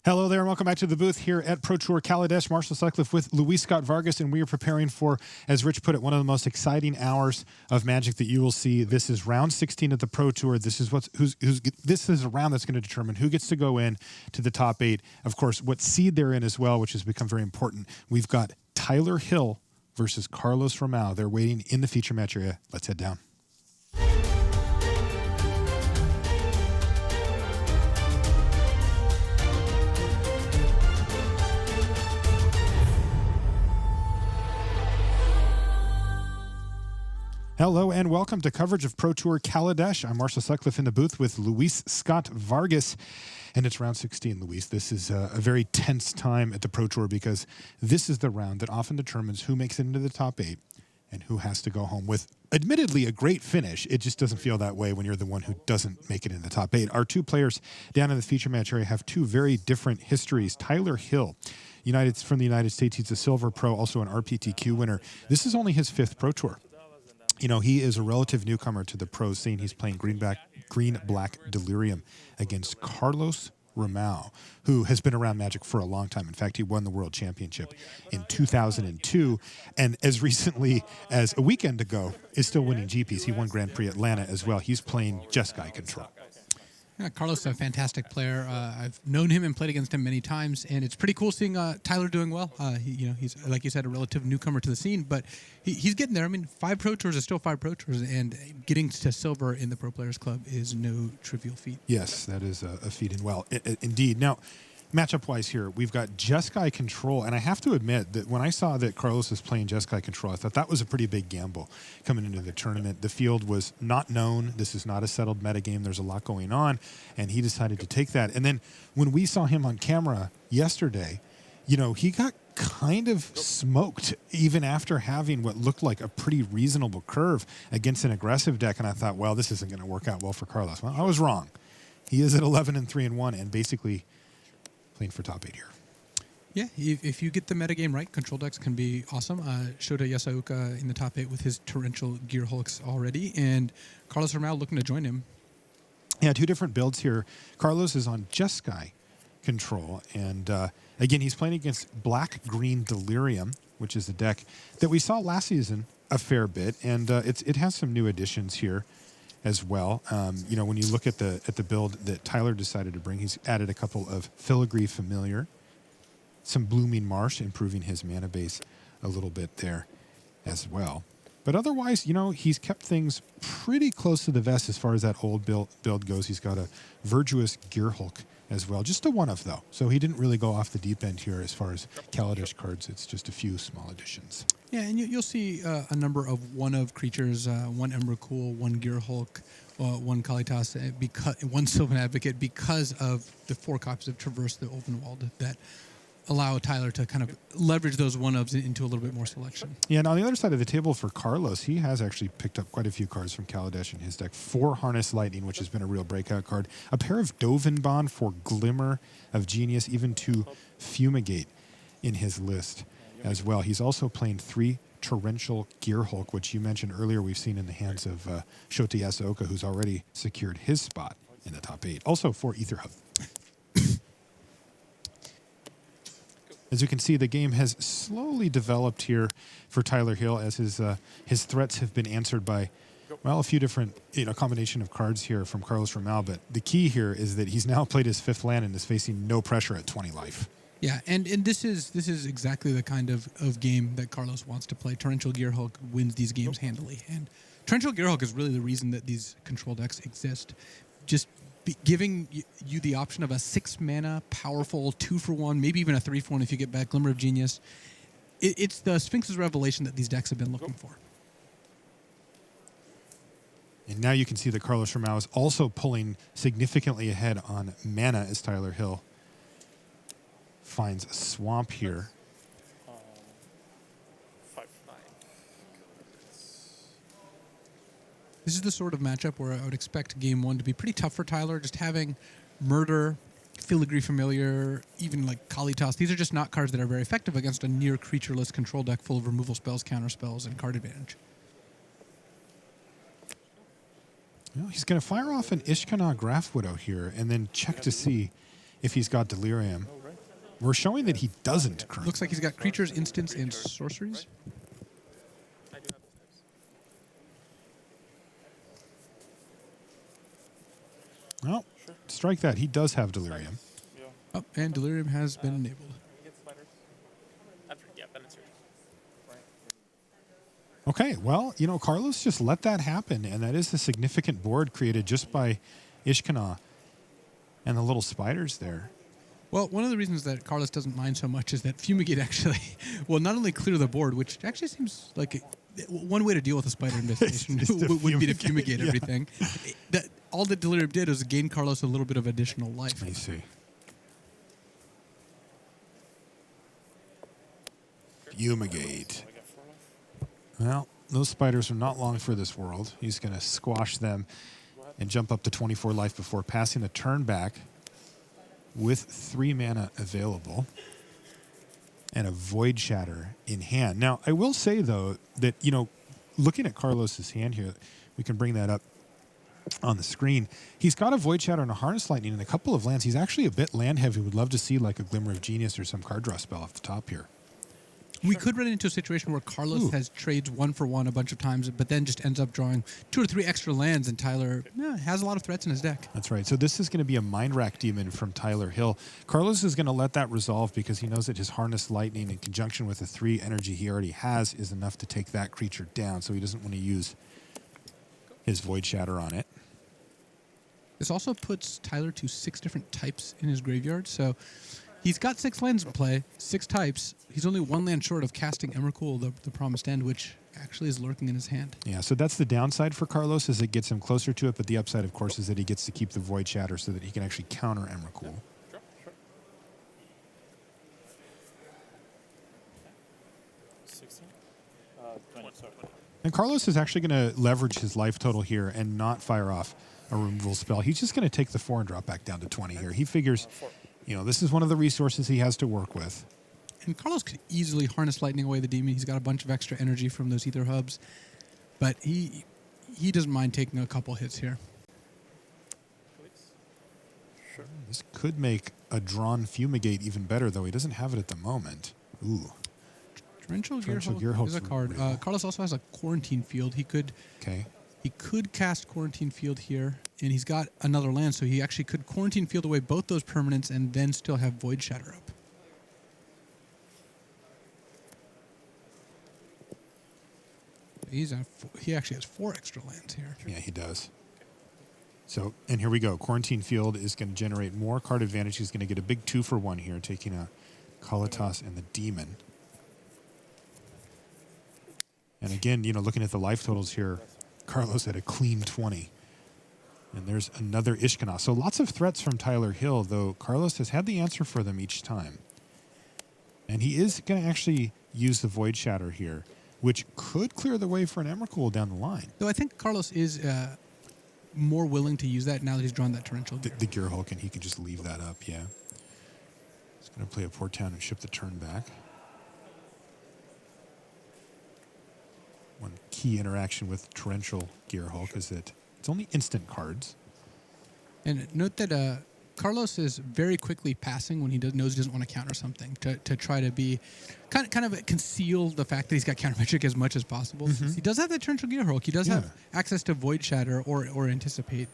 Hello there, and welcome back to the booth here at Pro Tour Kaladesh. Marshall Sutcliffe with Luis Scott Vargas, and we are preparing for, as Rich put it, one of the most exciting hours of Magic that you will see. This is round 16 at the Pro Tour. This is this is a round that's going to determine who gets to go in to the top 8. Of course, what seed they're in as well, which has become very important. We've got Tyler Hill versus Carlos Romao. They're waiting in the feature match area. Let's head down. Hello and welcome to coverage of Pro Tour Kaladesh. I'm Marshall Sutcliffe in the booth with Luis Scott Vargas, and it's round 16, Luis. This is a very tense time at the Pro Tour because this is the round that often determines who makes it into the top 8 and who has to go home with, admittedly, a great finish. It just doesn't feel that way when you're the one who doesn't make it in the top 8. Our two players down in the feature match area have two very different histories. Tyler Hill, from the United States, he's a silver pro, also an RPTQ winner. This is only his 5th Pro Tour. You know, he is a relative newcomer to the pros, seeing he's playing green-black Delirium against Carlos Romao, who has been around Magic for a long time. In fact, he won the World Championship in 2002, and as recently as a weekend ago, is still winning GPs. He won Grand Prix Atlanta as well. He's playing Jeskai Control. Yeah, Carlos is a fantastic player. I've known him and played against him many times, and it's pretty cool seeing Tyler doing well. He's, like you said, a relative newcomer to the scene, but he's getting there. I mean, 5 Pro Tours is still 5 Pro Tours, and getting to silver in the Pro Players Club is no trivial feat. Yes, that is a feat, and well, indeed. Now, matchup-wise here, we've got Jeskai Control, and I have to admit that when I saw that Carlos was playing Jeskai Control, I thought that was a pretty big gamble coming into the tournament. The field was not known. This is not a settled metagame. There's a lot going on, and he decided to take that. And then when we saw him on camera yesterday, you know, he got kind of smoked even after having what looked like a pretty reasonable curve against an aggressive deck, and I thought, well, this isn't going to work out well for Carlos. Well, I was wrong. He is at 11-3-1, and basically playing for top 8 here. Yeah, if you get the metagame right, control decks can be awesome. Shota Yasauka in the top 8 with his torrential Gear Hulks already, and Carlos Romao looking to join him. Yeah, 2 different builds here. Carlos is on Jeskai Control, and again, he's playing against Black-Green Delirium, which is a deck that we saw last season a fair bit, and it has some new additions here as well. You know, when you look at the build that Tyler decided to bring, he's added a couple of Filigree Familiar, some Blooming Marsh, improving his mana base a little bit there as well. But otherwise, you know, he's kept things pretty close to the vest as far as that old build goes. He's got a Virtuous Gear Hulk as well, just a one-of though. So he didn't really go off the deep end here as far as Kaladesh cards. It's just a few small additions. Yeah, and you'll see a number of one-of creatures, 1 Emrakul, 1 Gear Hulk, 1 Kalitas, because 1 Sylvan Advocate, because of the 4 copies of Traverse the Ulvenwald that allow Tyler to kind of leverage those one-ofs into a little bit more selection. Yeah, and on the other side of the table for Carlos, he has actually picked up quite a few cards from Kaladesh in his deck. 4 Harness Lightning, which has been a real breakout card. A pair of Dovin for Glimmer of Genius, even 2 Fumigate in his list as well. He's also playing 3 Torrential Gear Hulk, which you mentioned earlier we've seen in the hands of Shota Yasauka, who's already secured his spot in the top 8. Also 4 Ether Hub. As you can see, the game has slowly developed here for Tyler Hill as his threats have been answered by, well, a few different, combination of cards here from Carlos Romao. But the key here is that he's now played his 5th land and is facing no pressure at 20 life. Yeah, and this is exactly the kind of game that Carlos wants to play. Torrential Gear Hulk wins these games handily. And Torrential Gear Hulk is really the reason that these control decks exist. Just giving you the option of a 6-mana, powerful 2-for-1, maybe even a 3-for-1 if you get back Glimmer of Genius. It's the Sphinx's Revelation that these decks have been looking for. And now you can see that Carlos Romao is also pulling significantly ahead on mana as Tyler Hill finds a swamp here. This is the sort of matchup where I would expect Game 1 to be pretty tough for Tyler. Just having Murder, Filigree Familiar, even like Kalitas. These are just not cards that are very effective against a near creatureless control deck full of removal spells, counter spells, and card advantage. Well, he's going to fire off an Ishkanah Graph Widow here and then check to see if he's got Delirium. We're showing that he doesn't currently. Looks like he's got creatures, instants, and sorceries. Well, strike that. He does have Delirium. Oh, and Delirium has been enabled. Okay, well, you know, Carlos just let that happen, and that is a significant board created just by Ishkana and the little spiders there. Well, one of the reasons that Carlos doesn't mind so much is that Fumigate actually will not only clear the board, which actually seems like one way to deal with a spider infestation would be to fumigate everything. All that Delirium did was gain Carlos a little bit of additional life. I see. Fumigate. Well, those spiders are not long for this world. He's going to squash them and jump up to 24 life before passing the turn back with 3 mana available and a Void Shatter in hand. Now, I will say, though, that, you know, looking at Carlos's hand here, we can bring that up on the screen. He's got a Void Shatter and a Harness Lightning and a couple of lands. He's actually a bit land heavy. Would love to see like a Glimmer of Genius or some card draw spell off the top here. We could run into a situation where Carlos has trades 1-for-1 a bunch of times, but then just ends up drawing 2 or 3 extra lands, and Tyler has a lot of threats in his deck. That's right. So this is going to be a Mind Rack Demon from Tyler Hill. Carlos is going to let that resolve because he knows that his Harness Lightning in conjunction with the 3 energy he already has is enough to take that creature down, so he doesn't want to use his Void Shatter on it. This also puts Tyler to 6 different types in his graveyard, so he's got 6 lands in play, 6 types. He's only 1 land short of casting Emrakul, the Promised End, which actually is lurking in his hand. Yeah, so that's the downside for Carlos, is it gets him closer to it, but the upside, of course, is that he gets to keep the Void Shatter so that he can actually counter Emrakul. Sure. 16? 20, sorry. And Carlos is actually going to leverage his life total here and not fire off a removal spell. He's just going to take the 4 and drop back down to 20 here. He figures, you know, this is one of the resources he has to work with. And Carlos could easily Harness Lightning away the demon. He's got a bunch of extra energy from those Ether Hubs. But he doesn't mind taking a couple hits here. Sure. This could make a drawn Fumigate even better, though he doesn't have it at the moment. Ooh. Torrential Torrential Gearhulk Gearhulk's is a card. real. Carlos also has a Quarantine Field. He could cast Quarantine Field here, and he's got another land, so he actually could Quarantine Field away both those permanents and then still have Void Shatter up. He actually has 4 extra lands here. Yeah, he does. So, and here we go. Quarantine Field is going to generate more card advantage. He's going to get a big 2-for-1 here, taking a Kaladesh and the Demon. And again, you know, looking at the life totals here, Carlos had a clean 20. And there's another Ishkana. So lots of threats from Tyler Hill, though Carlos has had the answer for them each time. And he is going to actually use the Void Shatter here, which could clear the way for an Emrakul down the line. Though I think Carlos is more willing to use that now that he's drawn that Torrential Gear. The Gearhulk, and he can just leave that up, yeah. He's going to play a Port Town and ship the turn back. One key interaction with Torrential Gearhulk is that it's only instant cards. And note that Carlos is very quickly passing when he knows he doesn't want to counter something to try to be kind of conceal the fact that he's got counter magic as much as possible. He does have that Torrential Gearhulk. He does have access to Void Shatter or Anticipate.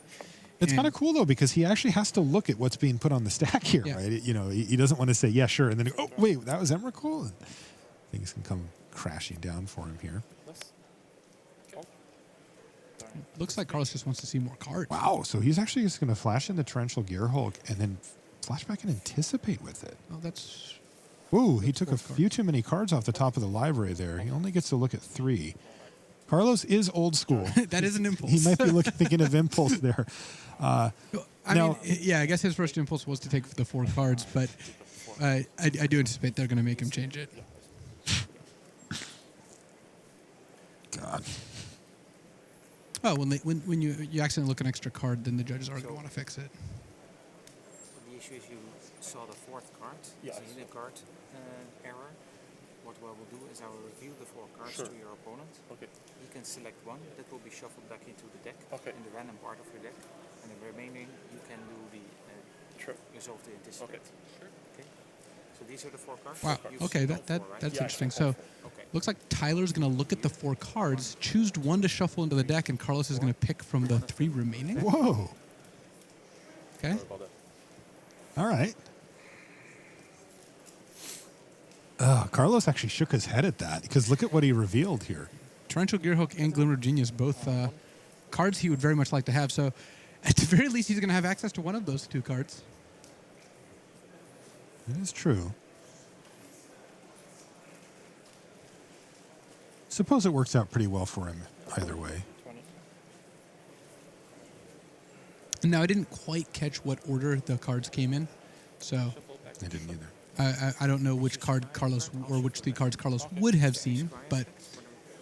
It's kind of cool, though, because he actually has to look at what's being put on the stack here, right? You know, he doesn't want to say, yeah, sure, and then, oh, wait, that was Emrakul? And things can come crashing down for him here. Looks like Carlos just wants to see more cards. Wow, so he's actually just going to flash in the Torrential Gearhulk and then flash back and Anticipate with it. Oh, that's... Ooh, he took a few too many cards off the top of the library there. He only gets to look at 3. Carlos is old school. That is an impulse. He might be thinking of impulse there. I mean, yeah, I guess his first impulse was to take the 4 cards, but I do anticipate they're going to make him change it. God. Oh, when you accidentally look at an extra card, then the judges are going to want to fix it. The issue is you saw the 4th card. It's a hidden card error. What I will do is I will reveal the 4 cards to your opponent. Okay. He can select one that will be shuffled back into the deck in the random part of your deck, and the remaining you can do the Sure. resolve the anticipate. Okay. Sure. Okay. So these are the 4 cards. Wow. You've Okay, seen that, all that 4, right? that's Yeah, interesting. sure. So Okay. looks like Tyler's going to look at the 4 cards, choose one to shuffle into the deck, and Carlos is going to pick from the 3 remaining. Whoa. Okay. Sorry about that. All right. Carlos actually shook his head at that because look at what he revealed here. Torrential Gearhook and Glimmer of Genius, both cards he would very much like to have. So at the very least, he's going to have access to one of those 2 cards. It is true. Suppose it works out pretty well for him either way. 20. Now, I didn't quite catch what order the cards came in, so I didn't either. I don't know which card Carlos or which 3 cards Carlos would have seen, but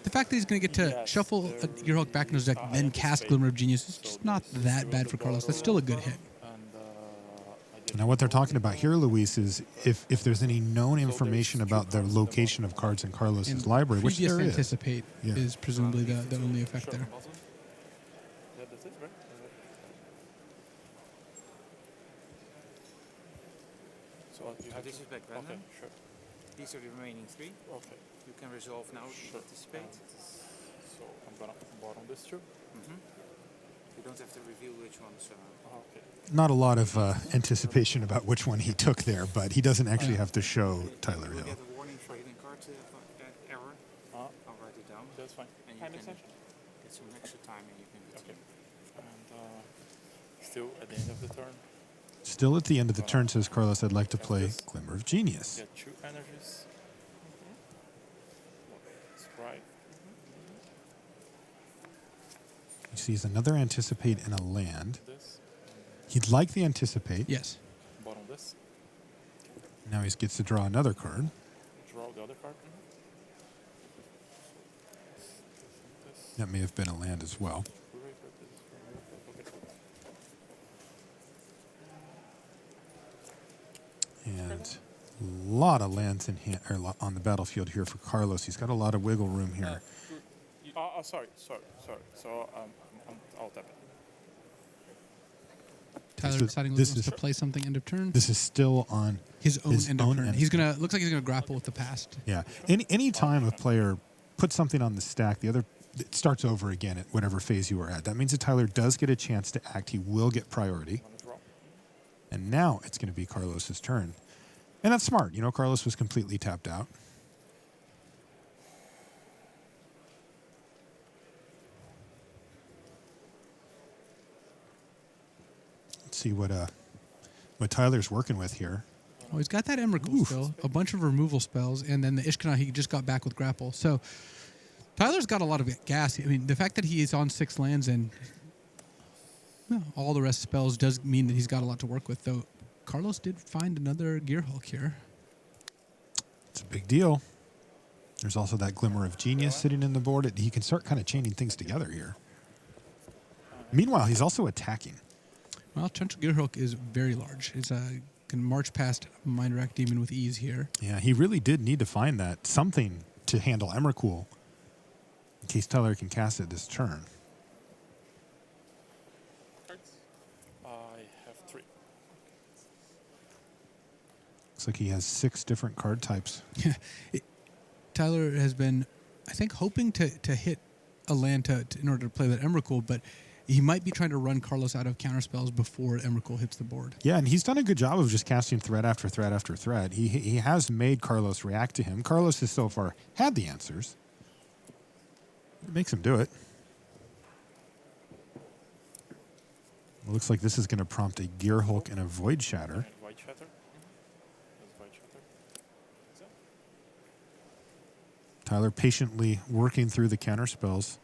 the fact that he's going to get to shuffle a Gearhook back in his deck, then cast Glimmer of Genius is just not that bad for Carlos. That's still a good hit. Now, what they're talking about here, Luis, is if there's any known information about the location of cards in Carlos's library, which Previous there is. anticipate Yeah. is presumably the only effect there. Yeah, that's it, right? So you have This is back then. Okay, sure. These are the remaining 3. Okay. You can resolve now. Sure. Anticipate. So I'm gonna bottom this too. You don't have to reveal which ones. Okay. Not a lot of anticipation about which one he took there, but he doesn't actually have to show Tyler You'll Hill. get a warning for hidden card error. Uh, I'll write it down. that's fine. And you Time can extension. get some extra time and you can Okay. continue. And still at the end of the turn, Still at the end of the turn, says Carlos, I'd like to play Glimmer of Genius. get 2 energies. That's right. He sees another Anticipate and a land. This. He'd like the Anticipate. Yes. Bottom this. Now he gets to draw another card. Draw the other card. That may have been a land as well. And a lot of lands in hand, or on the battlefield here for Carlos. He's got a lot of wiggle room here. Sorry. So I'll tap it. Tyler is- deciding this wants is- to play something end of turn. This is still on His own end of turn. end. He's gonna looks like he's gonna grapple with the past. Yeah. Any time a player puts something on the stack, the other it starts over again at whatever phase you are at. That means that Tyler does get a chance to act. He will get priority. Wanna draw? And now it's going to be Carlos's turn. And that's smart. You know, Carlos was completely tapped out. Let's see what Tyler's working with here. Oh, he's got that Emrakul still, a bunch of removal spells, and then the Ishkanah he just got back with grapple. So Tyler's got a lot of gas. I mean, the fact that he is on 6 lands and all the rest spells does mean that he's got a lot to work with, though. Carlos did find another Gearhulk here. It's a big deal. There's also that Glimmer of Genius sitting in the board. He can start kind of chaining things together here. Meanwhile, he's also attacking. Well, Torrential Gearhulk is very large. It's can march past Mind Rack Demon with ease here. Yeah, he really did need to find that something to handle Emrakul in case Tyler can cast it this turn. Cards. I have 3. Looks like he has 6 different card types. Tyler has been, I think, hoping to hit a land in order to play that Emrakul, but he might be trying to run Carlos out of counterspells before Emrakul hits the board. Yeah, and he's done a good job of just casting threat after threat after threat. He has made Carlos react to him. Carlos has so far had the answers. It makes him do it. It looks like this is going to prompt a Gearhulk and a Void Shatter. And White Shatter. That's White Shatter. Tyler patiently working through the counterspells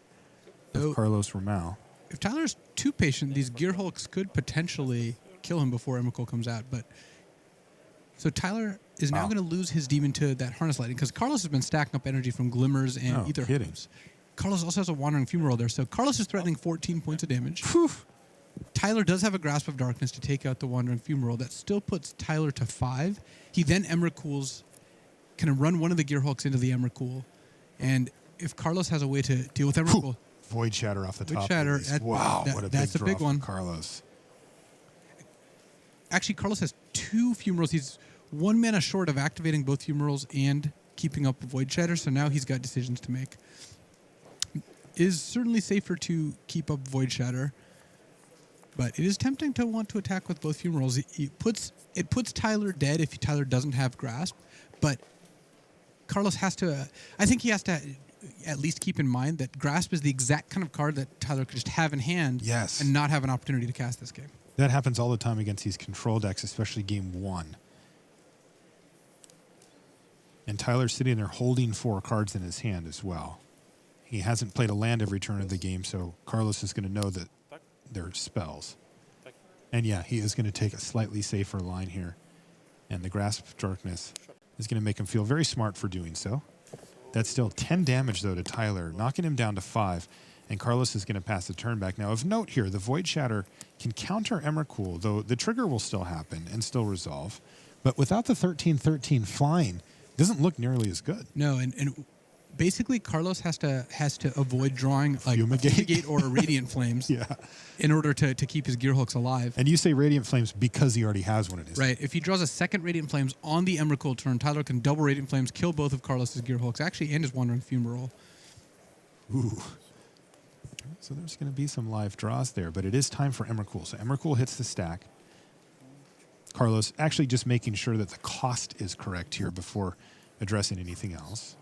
of So Carlos Romao. if Tyler's too patient, these Gearhulks could potentially kill him before Emrakul comes out. But so Tyler is now Wow. going to lose his demon to that Harness Lightning because Carlos has been stacking up energy from Glimmers and No Ether kidding. Hoops. Carlos also has a Wandering Fumarole there, so Carlos is threatening 14 points of damage. Tyler does have a Grasp of Darkness to take out the Wandering Fumarole. That still puts Tyler to 5. He then Emrakul's, can run one of the Gearhulks into the Emrakul. And if Carlos has a way to deal with Emrakul, Void Shatter off the Void top. Shatter, Luis. that- Wow, that- what a that's big a draw big for one. Carlos. actually, Carlos has 2 fumerals. He's 1 mana short of activating both fumerals and keeping up Void Shatter, so now he's got decisions to make. It is certainly safer to keep up Void Shatter, but it is tempting to want to attack with both fumerals. It puts Tyler dead if Tyler doesn't have Grasp, but Carlos has to... I think he has to at least keep in mind that Grasp is the exact kind of card that Tyler could just have in hand and not have an opportunity to cast this game. That happens all the time against these control decks, especially game 1. And Tyler's sitting there holding 4 cards in his hand as well. He hasn't played a land every turn of the game, so Carlos is going to know that they're spells. And yeah, he is going to take a slightly safer line here. And the Grasp of Darkness is going to make him feel very smart for doing so. That's still 10 damage, though, to Tyler, knocking him down to 5. And Carlos is going to pass the turn back. Now, of note here, the Void Shatter can counter Emrakul, though the trigger will still happen and still resolve. But without the 13/13 flying, it doesn't look nearly as good. No, and basically Carlos has to avoid drawing like Fumigate. a Fumigate or a Radiant Flames in order to keep his Gearhulks alive. And you say Radiant Flames because he already has one in his hand. Right. If he draws a second Radiant Flames on the Emrakul turn, Tyler can double Radiant Flames, kill both of Carlos's Gearhulks, actually, and his Wandering Fumarole. Ooh. So there's going to be some live draws there, but it is time for Emrakul. So Emrakul hits the stack. Carlos actually just making sure that the cost is correct here before addressing anything else.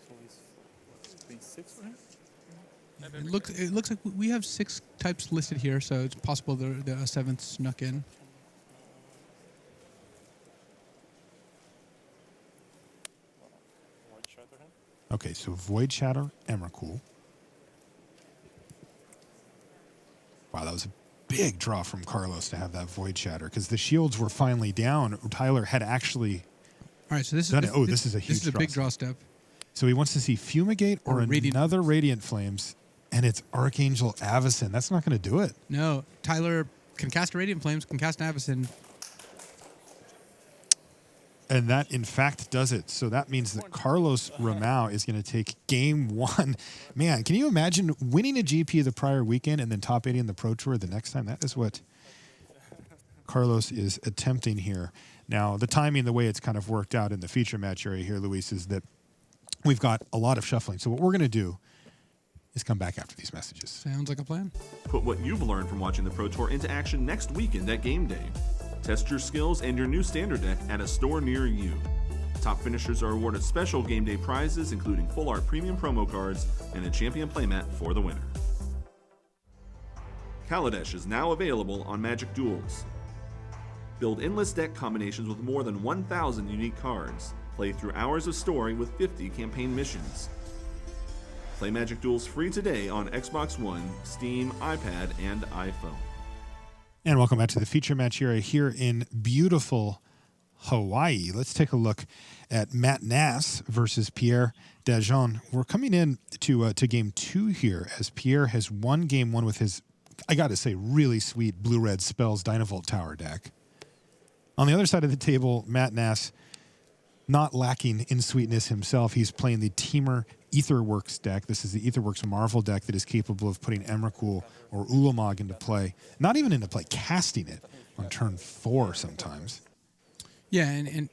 So he's playing 6 for him? It looks like we have 6 types listed here, so it's possible the 7th snuck in. Void Shatter him? Okay, so Void Shatter, Emrakul. Wow, that was a big draw from Carlos to have that Void Shatter because the shields were finally down. Tyler had actually... All right, so this done is... it. Oh, this is a huge This is a big draw step. So he wants to see Fumigate or another Radiant Flames, and it's Archangel Avacyn. That's not going to do it. No, Tyler can cast Radiant Flames, can cast Avacyn. And that, in fact, does it. So that means that Carlos Romao is going to take game 1. Man, can you imagine winning a GP the prior weekend and then top 80 in the Pro Tour the next time? That is what Carlos is attempting here. Now, the timing, the way it's kind of worked out in the feature match area here, Luis, is that we've got a lot of shuffling. So what we're going to do is come back after these messages. Sounds like a plan. Put what you've learned from watching the Pro Tour into action next weekend at Game Day. Test your skills and your new standard deck at a store near you. Top finishers are awarded special Game Day prizes, including full art premium promo cards and a champion playmat for the winner. Kaladesh is now available on Magic Duels. Build endless deck combinations with more than 1,000 unique cards. Play through hours of story with 50 campaign missions. Play Magic Duels free today on Xbox One, Steam, iPad, and iPhone. And welcome back to the feature match area here in beautiful Hawaii. Let's take a look at Matt Nass versus Pierre Dajon. We're coming in to game 2 here as Pierre has won game 1 with his, I got to say, really sweet blue-red spells Dynavolt Tower deck. On the other side of the table, Matt Nass, not lacking in sweetness himself, he's playing the Teamer Aetherworks deck. This is the Aetherworks Marvel deck that is capable of putting Emrakul or Ulamog into play. Not even into play, casting it on turn 4 sometimes. Yeah, and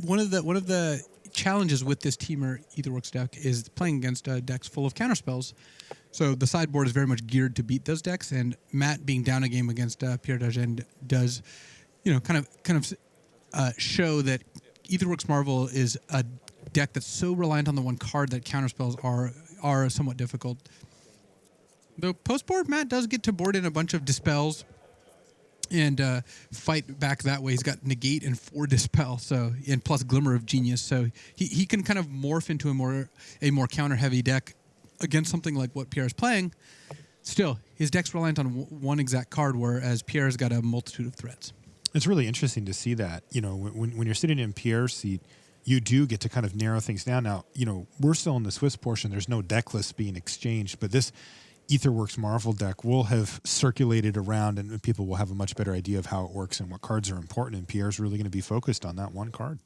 one of the challenges with this Teamer Aetherworks deck is playing against decks full of counterspells. So the sideboard is very much geared to beat those decks, and Matt being down a game against Pierre Dagen does, kind of show that Aetherworks Marvel is a deck that's so reliant on the one card that counterspells are somewhat difficult. Though post-board, Matt does get to board in a bunch of dispels and fight back that way. He's got negate and 4 dispel, and plus Glimmer of Genius, so he can kind of morph into a more counter-heavy deck against something like what Pierre's playing. Still, his deck's reliant on one exact card, whereas Pierre's got a multitude of threats. It's really interesting to see that. When you're sitting in Pierre's seat, you do get to kind of narrow things down. Now, we're still in the Swiss portion. There's no deck list being exchanged, but this Aetherworks Marvel deck will have circulated around and people will have a much better idea of how it works and what cards are important, and Pierre's really going to be focused on that one card.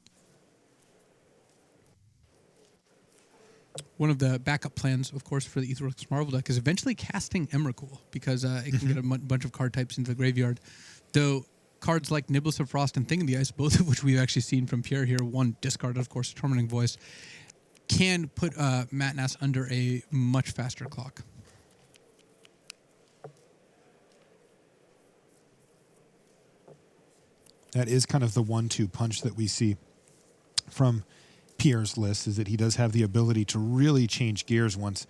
One of the backup plans, of course, for the Aetherworks Marvel deck is eventually casting Emrakul because it can get a bunch of card types into the graveyard. Though cards like Niblis of Frost and Thing in the Ice, both of which we've actually seen from Pierre here, one discarded, of course, Tormenting Voice, can put Matt Nass under a much faster clock. That is kind of the 1-2 punch that we see from Pierre's list, is that he does have the ability to really change gears once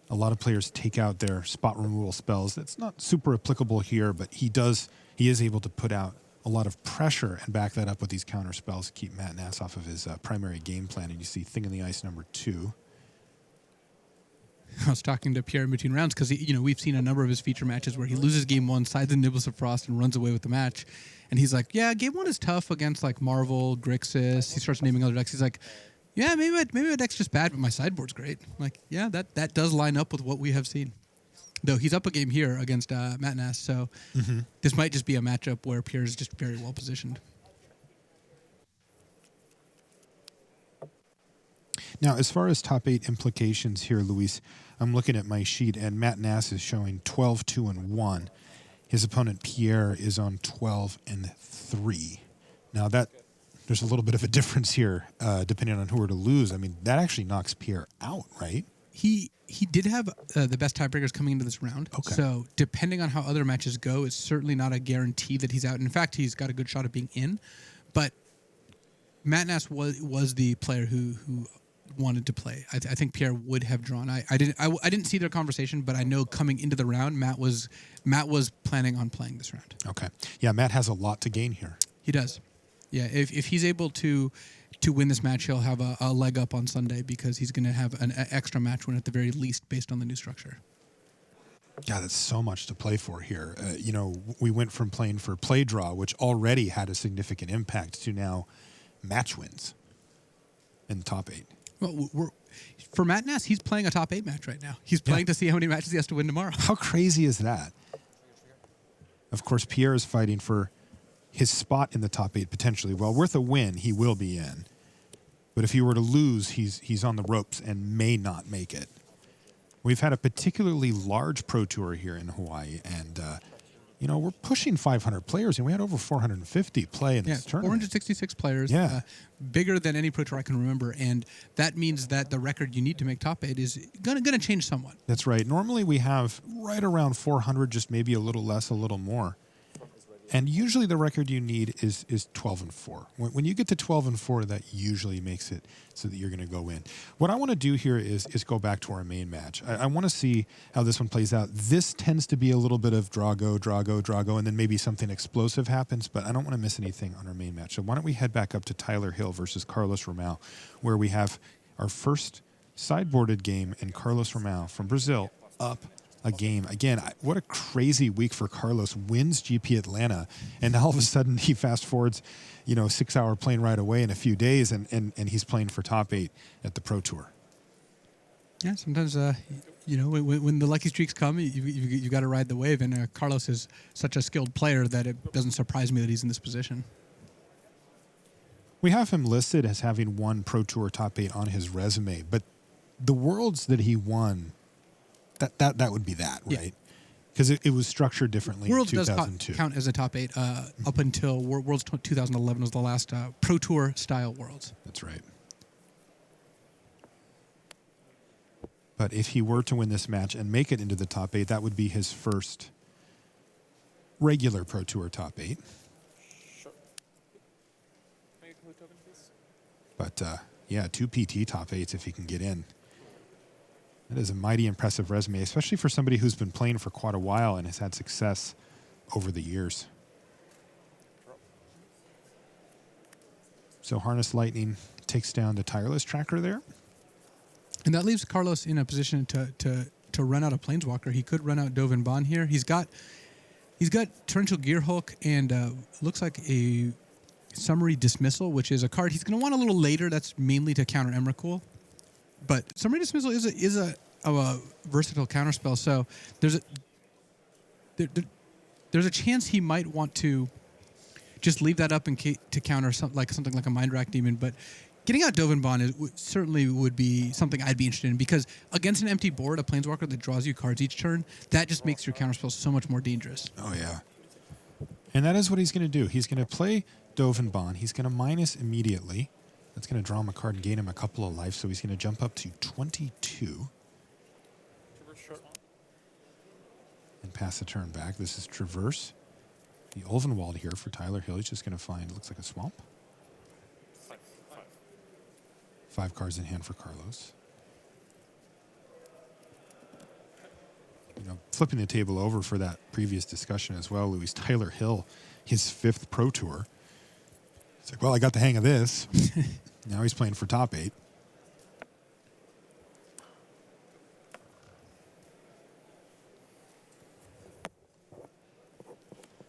a lot of players take out their spot removal spells. That's not super applicable here, but he is able to put out a lot of pressure and back that up with these counter spells to keep Matt Nass off of his primary game plan. And you see Thing in the Ice number 2. I was talking to Pierre in between rounds because we've seen a number of his feature matches where he loses game 1, sides in Niblis of Frost, and runs away with the match. And he's like, "Yeah, game 1 is tough against like Marvel, Grixis." He starts naming other decks. He's like, "Yeah, maybe my deck's just bad, but my sideboard's great." I'm like, yeah, that does line up with what we have seen. Though he's up a game here against Matt Nass, so this might just be a matchup where Pierre is just very well positioned. Now, as far as top 8 implications here, Luis, I'm looking at my sheet, and Matt Nass is showing 12-2-1. His opponent, Pierre, is on 12-3. Now, there's a little bit of a difference here, depending on who were to lose. I mean, that actually knocks Pierre out, right? He did have the best tiebreakers coming into this round. Okay. So depending on how other matches go, it's certainly not a guarantee that he's out. In fact, he's got a good shot of being in. But Matt Nass was the player who wanted to play. I think Pierre would have drawn. I didn't see their conversation, but I know coming into the round, Matt was planning on playing this round. Okay. Yeah, Matt has a lot to gain here. He does. Yeah, if he's able to win this match, he'll have a leg up on Sunday because he's going to have an extra match win at the very least based on the new structure. Yeah, that's so much to play for here. We went from playing for play draw, which already had a significant impact, to now match wins in the top 8. Well, for Matt Nass, he's playing a top 8 match right now. He's playing to see how many matches he has to win tomorrow. How crazy is that? Of course, Pierre is fighting for his spot in the top 8 potentially. Well, worth a win, he will be in. But if he were to lose, he's on the ropes and may not make it. We've had a particularly large Pro Tour here in Hawaii, and we're pushing 500 players, and we had over 450 play in this tournament. 466 players. Yeah. Bigger than any Pro Tour I can remember, and that means that the record you need to make top 8 is going to change somewhat. That's right. Normally we have right around 400, just maybe a little less, a little more. And usually the record you need is 12-4. When you get to 12-4, that usually makes it so that you're going to go in. What I want to do here is go back to our main match. I want to see how this one plays out. This tends to be a little bit of draw, go, and then maybe something explosive happens, but I don't want to miss anything on our main match. So why don't we head back up to Tyler Hill versus Carlos Romao, where we have our first sideboarded game, and Carlos Romao from Brazil up a game. Again, what a crazy week for Carlos. Wins GP Atlanta, and all of a sudden he fast forwards, 6-hour plane ride away in a few days, and he's playing for top 8 at the Pro Tour. Yeah, sometimes, when the lucky streaks come, you got to ride the wave, and Carlos is such a skilled player that it doesn't surprise me that he's in this position. We have him listed as having won Pro Tour top 8 on his resume, but the worlds that he won, that would be that, right? Because it was structured differently Worlds in 2002. does count as a top 8 up until Worlds 2011 was the last Pro Tour style Worlds. That's right. But if he were to win this match and make it into the top 8, that would be his first regular Pro Tour top 8. Sure. Make a token, please. But 2 PT top 8s if he can get in. That is a mighty impressive resume, especially for somebody who's been playing for quite a while and has had success over the years. So Harness Lightning takes down the Tireless Tracker there. And that leaves Carlos in a position to run out a Planeswalker. He could run out Dovin Bond here. He's got Torrential Gearhulk and looks like a Summary Dismissal, which is a card he's going to want a little later. That's mainly to counter Emrakul. But Summary Dismissal is a versatile counterspell, so there's a chance he might want to just leave that up to counter something like a Mind Rack Demon. But Getting out Dovanbon certainly would be something I'd be interested in, because against an empty board, a Planeswalker that draws you cards each turn, that just makes your counterspell so much more dangerous. Oh, yeah. And that is what he's going to do. He's going to play Dovanbon. He's going to minus immediately. That's going to draw him a card and gain him a couple of life, so he's going to jump up to 22. And pass the turn back. This is Traverse. The Ulvenwald here for Tyler Hill. He's just going to find, it looks like a swamp. 5 cards in hand for Carlos. You know, flipping the table over for that previous discussion as well, Luis, Tyler Hill, his 5th Pro Tour. It's like, well, I got the hang of this. Now he's playing for top 8.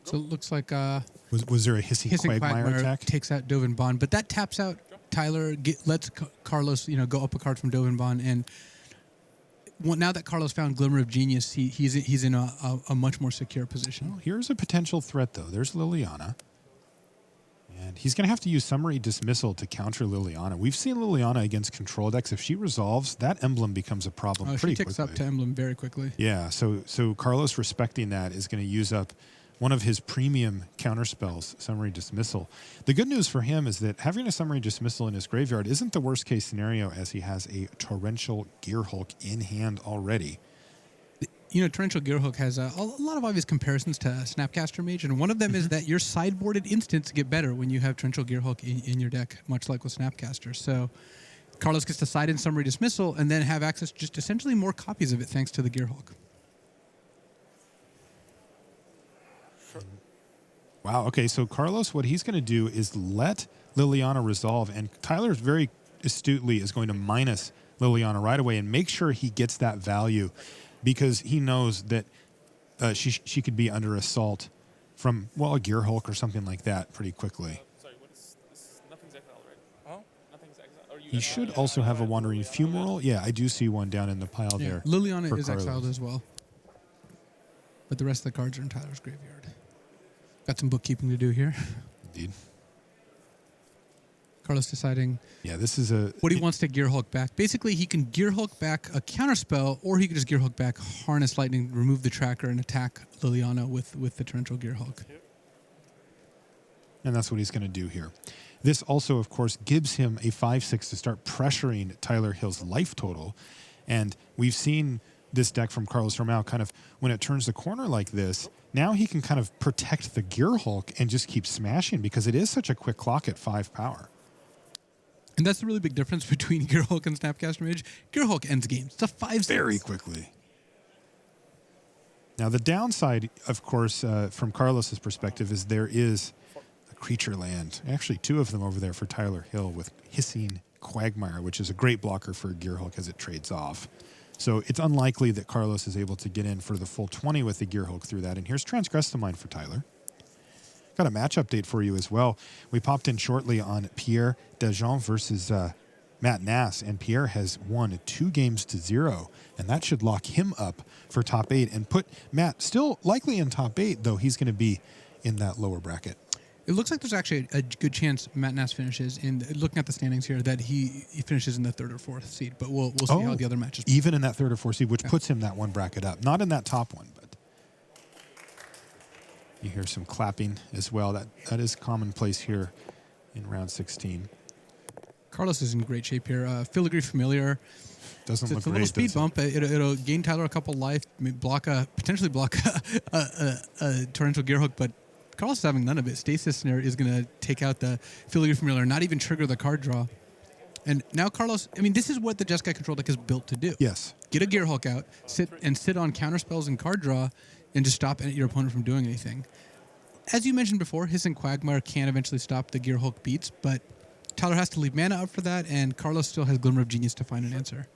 So it looks like Was there a Hissing Quagmire attack? Takes out Dovanbon, but that taps out Tyler, lets Carlos, go up a card from Dovanbon, and now that Carlos found Glimmer of Genius, he's in a much more secure position. Well, here's a potential threat, though. There's Liliana. And he's going to have to use Summary Dismissal to counter Liliana. We've seen Liliana against control decks. If she resolves, that emblem becomes a problem pretty quickly. She ticks up to emblem very quickly. Yeah, so Carlos, respecting that, is going to use up one of his premium counterspells, Summary Dismissal. The good news for him is that having a Summary Dismissal in his graveyard isn't the worst case scenario, as he has a Torrential Gearhulk in hand already. Torrential Gearhulk has a lot of obvious comparisons to Snapcaster Mage, and one of them is that your sideboarded instants get better when you have Torrential Gearhulk in your deck, much like with Snapcaster. So Carlos gets to side in Summary Dismissal and then have access to just essentially more copies of it thanks to the Gearhulk. Wow, okay, so Carlos, what he's going to do is let Liliana resolve, and Tyler very astutely is going to minus Liliana right away and make sure he gets that value, because he knows that she could be under assault from, well, a Gearhulk or something like that pretty quickly. Sorry, what is this? Nothing's exiled, right? Huh? Nothing's exiled. He should also have a Wandering Fumarole. Yeah, I do see one down in the pile there. Liliana is Carlos. exiled as well. But the rest of the cards are in Tyler's graveyard. Got some bookkeeping to do here. Indeed. Carlos deciding this is what he wants to Gearhulk back. Basically, he can Gearhulk back a counterspell, or he could just Gearhulk back Harness Lightning, remove the tracker, and attack Liliana with the Torrential Gearhulk. And that's what he's going to do here. This also, of course, gives him a 5/6 to start pressuring Tyler Hill's life total. And we've seen this deck from Carlos Romao kind of, when it turns the corner like this, now he can kind of protect the Gearhulk and just keep smashing, because it is such a quick clock at 5 power. And that's the really big difference between Gearhulk and Snapcaster Mage. Gearhulk ends games. It's a 5/6. Very quickly. Now, the downside, of course, from Carlos's perspective, is there is a creature land. Actually, 2 of them over there for Tyler Hill with Hissing Quagmire, which is a great blocker for Gearhulk as it trades off. So it's unlikely that Carlos is able to get in for the full 20 with the Gearhulk through that. And here's Transgress the Mind for Tyler. Got a match update for you as well. We popped in shortly on Pierre Dajon versus Matt Nass, and Pierre has won 2-0, and that should lock him up for top 8 and put Matt still likely in top 8, though he's going to be in that lower bracket. It looks like there's actually a good chance Matt Nass finishes, in looking at the standings here, that he finishes in the 3rd or 4th seed, but we'll see how the other matches play. Even in that 3rd or 4th seed, which puts him that one bracket up. Not in that top one, but you hear some clapping as well. That is commonplace here in round 16. Carlos is in great shape here. Filigree Familiar. Doesn't look It's a great. little speed bump. It'll gain Tyler a couple life, potentially block a Torrential Gearhulk, but Carlos is having none of it. Stasis Snare is going to take out the Filigree Familiar, not even trigger the card draw. And now Carlos, this is what the Jeskai control deck is built to do. Yes. Get a Gearhulk out, sit on counterspells and card draw, and just stop your opponent from doing anything. As you mentioned before, Hissing Quagmire can eventually stop the Gearhulk beats, but Tyler has to leave mana up for that, and Carlos still has Glimmer of Genius to find an answer.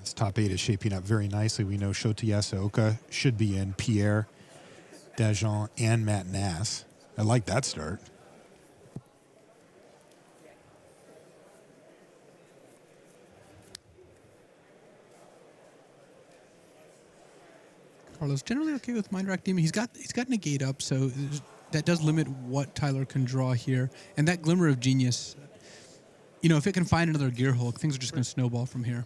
This top 8 is shaping up very nicely. We know Shota Yasuoka should be in, Pierre Dajon, and Matt Nass. I like that start. Carlos generally okay with Mind Rack Demon. He's got negate up, so does limit what Tyler can draw here. And that Glimmer of Genius, if it can find another Gear Hulk, things are just going to snowball from here.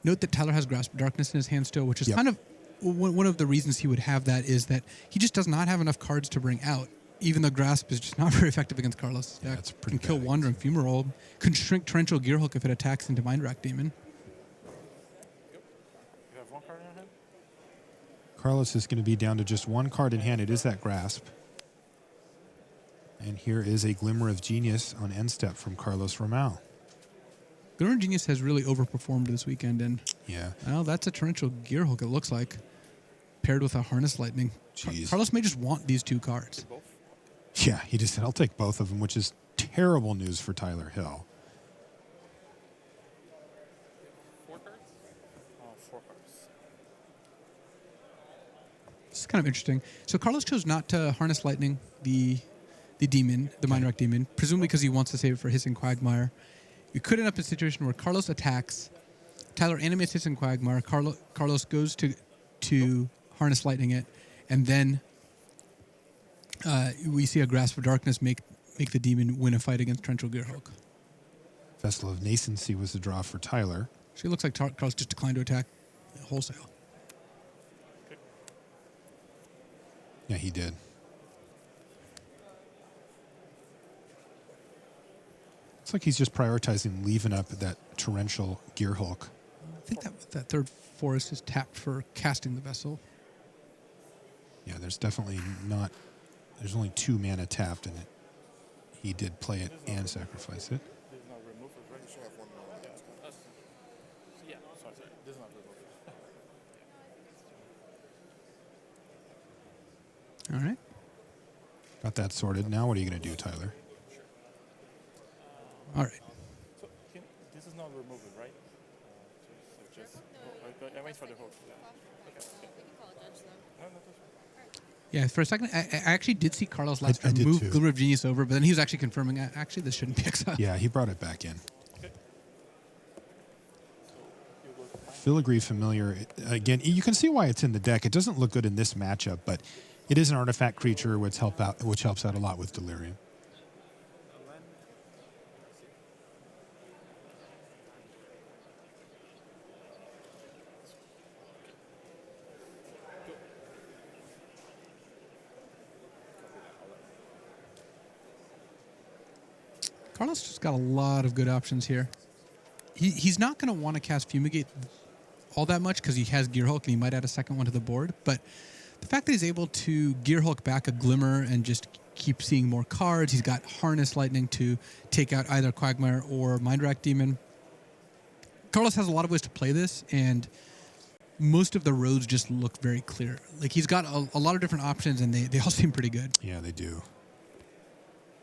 Note that Tyler has Grasp of Darkness in his hand still, which is kind of one of the reasons he would have that is that he just does not have enough cards to bring out. Even though Grasp is just not very effective against Carlos. Yeah, it's pretty can kill bad. Wandering Fumarole. Can shrink Torrential Gearhook if it attacks into Mind Rack Demon. You have one card in your hand? Carlos is going to be down to just one card in hand. It is that Grasp. And here is a Glimmer of Genius on end step from Carlos Romao. Glimmer of Genius has really overperformed this weekend, and Yeah. well, that's a Torrential Gearhook, it looks like, paired with a Harness Lightning. Jeez. Carlos may just want these two cards. Both? Yeah, he just said, I'll take both of them, which is terrible news for Tyler Hill. 4 cards? Oh, 4 cards. This is kind of interesting. So Carlos chose not to Harness Lightning the demon, the Mind Rack Demon, presumably because he wants to save it for Hissing Quagmire. You could end up in a situation where Carlos attacks, Tyler animates Hissing Quagmire, Carlos goes to Harness Lightning it, and then we see a Grasp of Darkness make the demon win a fight against Torrential Gearhook. Vessel of Nascency was the draw for Tyler. So it looks like Carlos just declined to attack wholesale. Yeah, he did. Looks like he's just prioritizing leaving up that Torrential Gearhulk. I think that third forest is tapped for casting the vessel. Yeah, there's definitely not... There's only 2 mana tapped in it. He did play it and sacrifice it. This is not removed, right? You should have one more. Yeah. Sorry. This is not removed. All right. Got that sorted. Now what are you going to do, Tyler? All right. So, this is not removed, right? So just... I wait for the host. Okay. No, that's fine. Yeah, for a second, I actually did see Carlos last I turn did move too. Glimmer of Genius over, but then he was actually confirming, actually, this shouldn't be exiled. Yeah, he brought it back in. Okay. So, you go to find Filigree Familiar, again, you can see why it's in the deck. It doesn't look good in this matchup, but it is an artifact creature which helps out a lot with Delirium. Carlos just got a lot of good options here. He's not going to want to cast Fumigate all that much because he has Gearhulk and he might add a second one to the board, but the fact that he's able to Gearhulk back a Glimmer and just keep seeing more cards, he's got Harness Lightning to take out either Quagmire or Mind Rack Demon. Carlos has a lot of ways to play this, and most of the roads just look very clear. Like, he's got a lot of different options, and they all seem pretty good. Yeah, they do.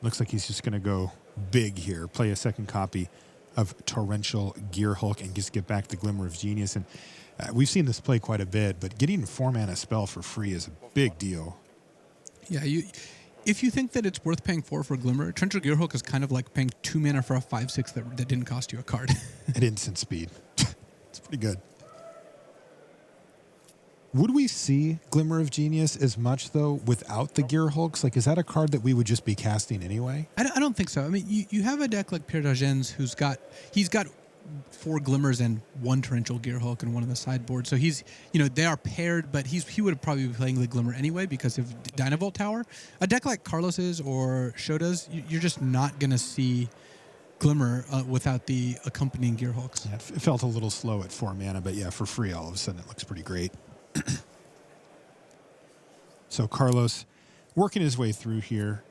Looks like he's just going to go big here, play a second copy of Torrential Gearhulk and just get back the Glimmer of Genius. And we've seen this play quite a bit, but getting a 4-mana spell for free is a big deal. Yeah, if you think that it's worth paying 4 for Glimmer, Torrential Gearhulk is kind of like paying 2 mana for a 5/6 that didn't cost you a card. At instant speed. It's pretty good. Would we see Glimmer of Genius as much, though, without the Gearhulks? Like, is that a card that we would just be casting anyway? I don't think so. I mean, you have a deck like Pierre d'Argens he's got 4 Glimmers and 1 Torrential Gearhulk and one on the sideboard. So he's, they are paired, but he would probably be playing the Glimmer anyway because of Dynavolt Tower. A deck like Carlos's or Shoda's, you're just not going to see Glimmer without the accompanying Gearhulks. Yeah, it felt a little slow at 4 mana, but yeah, for free, all of a sudden it looks pretty great. So Carlos working his way through here,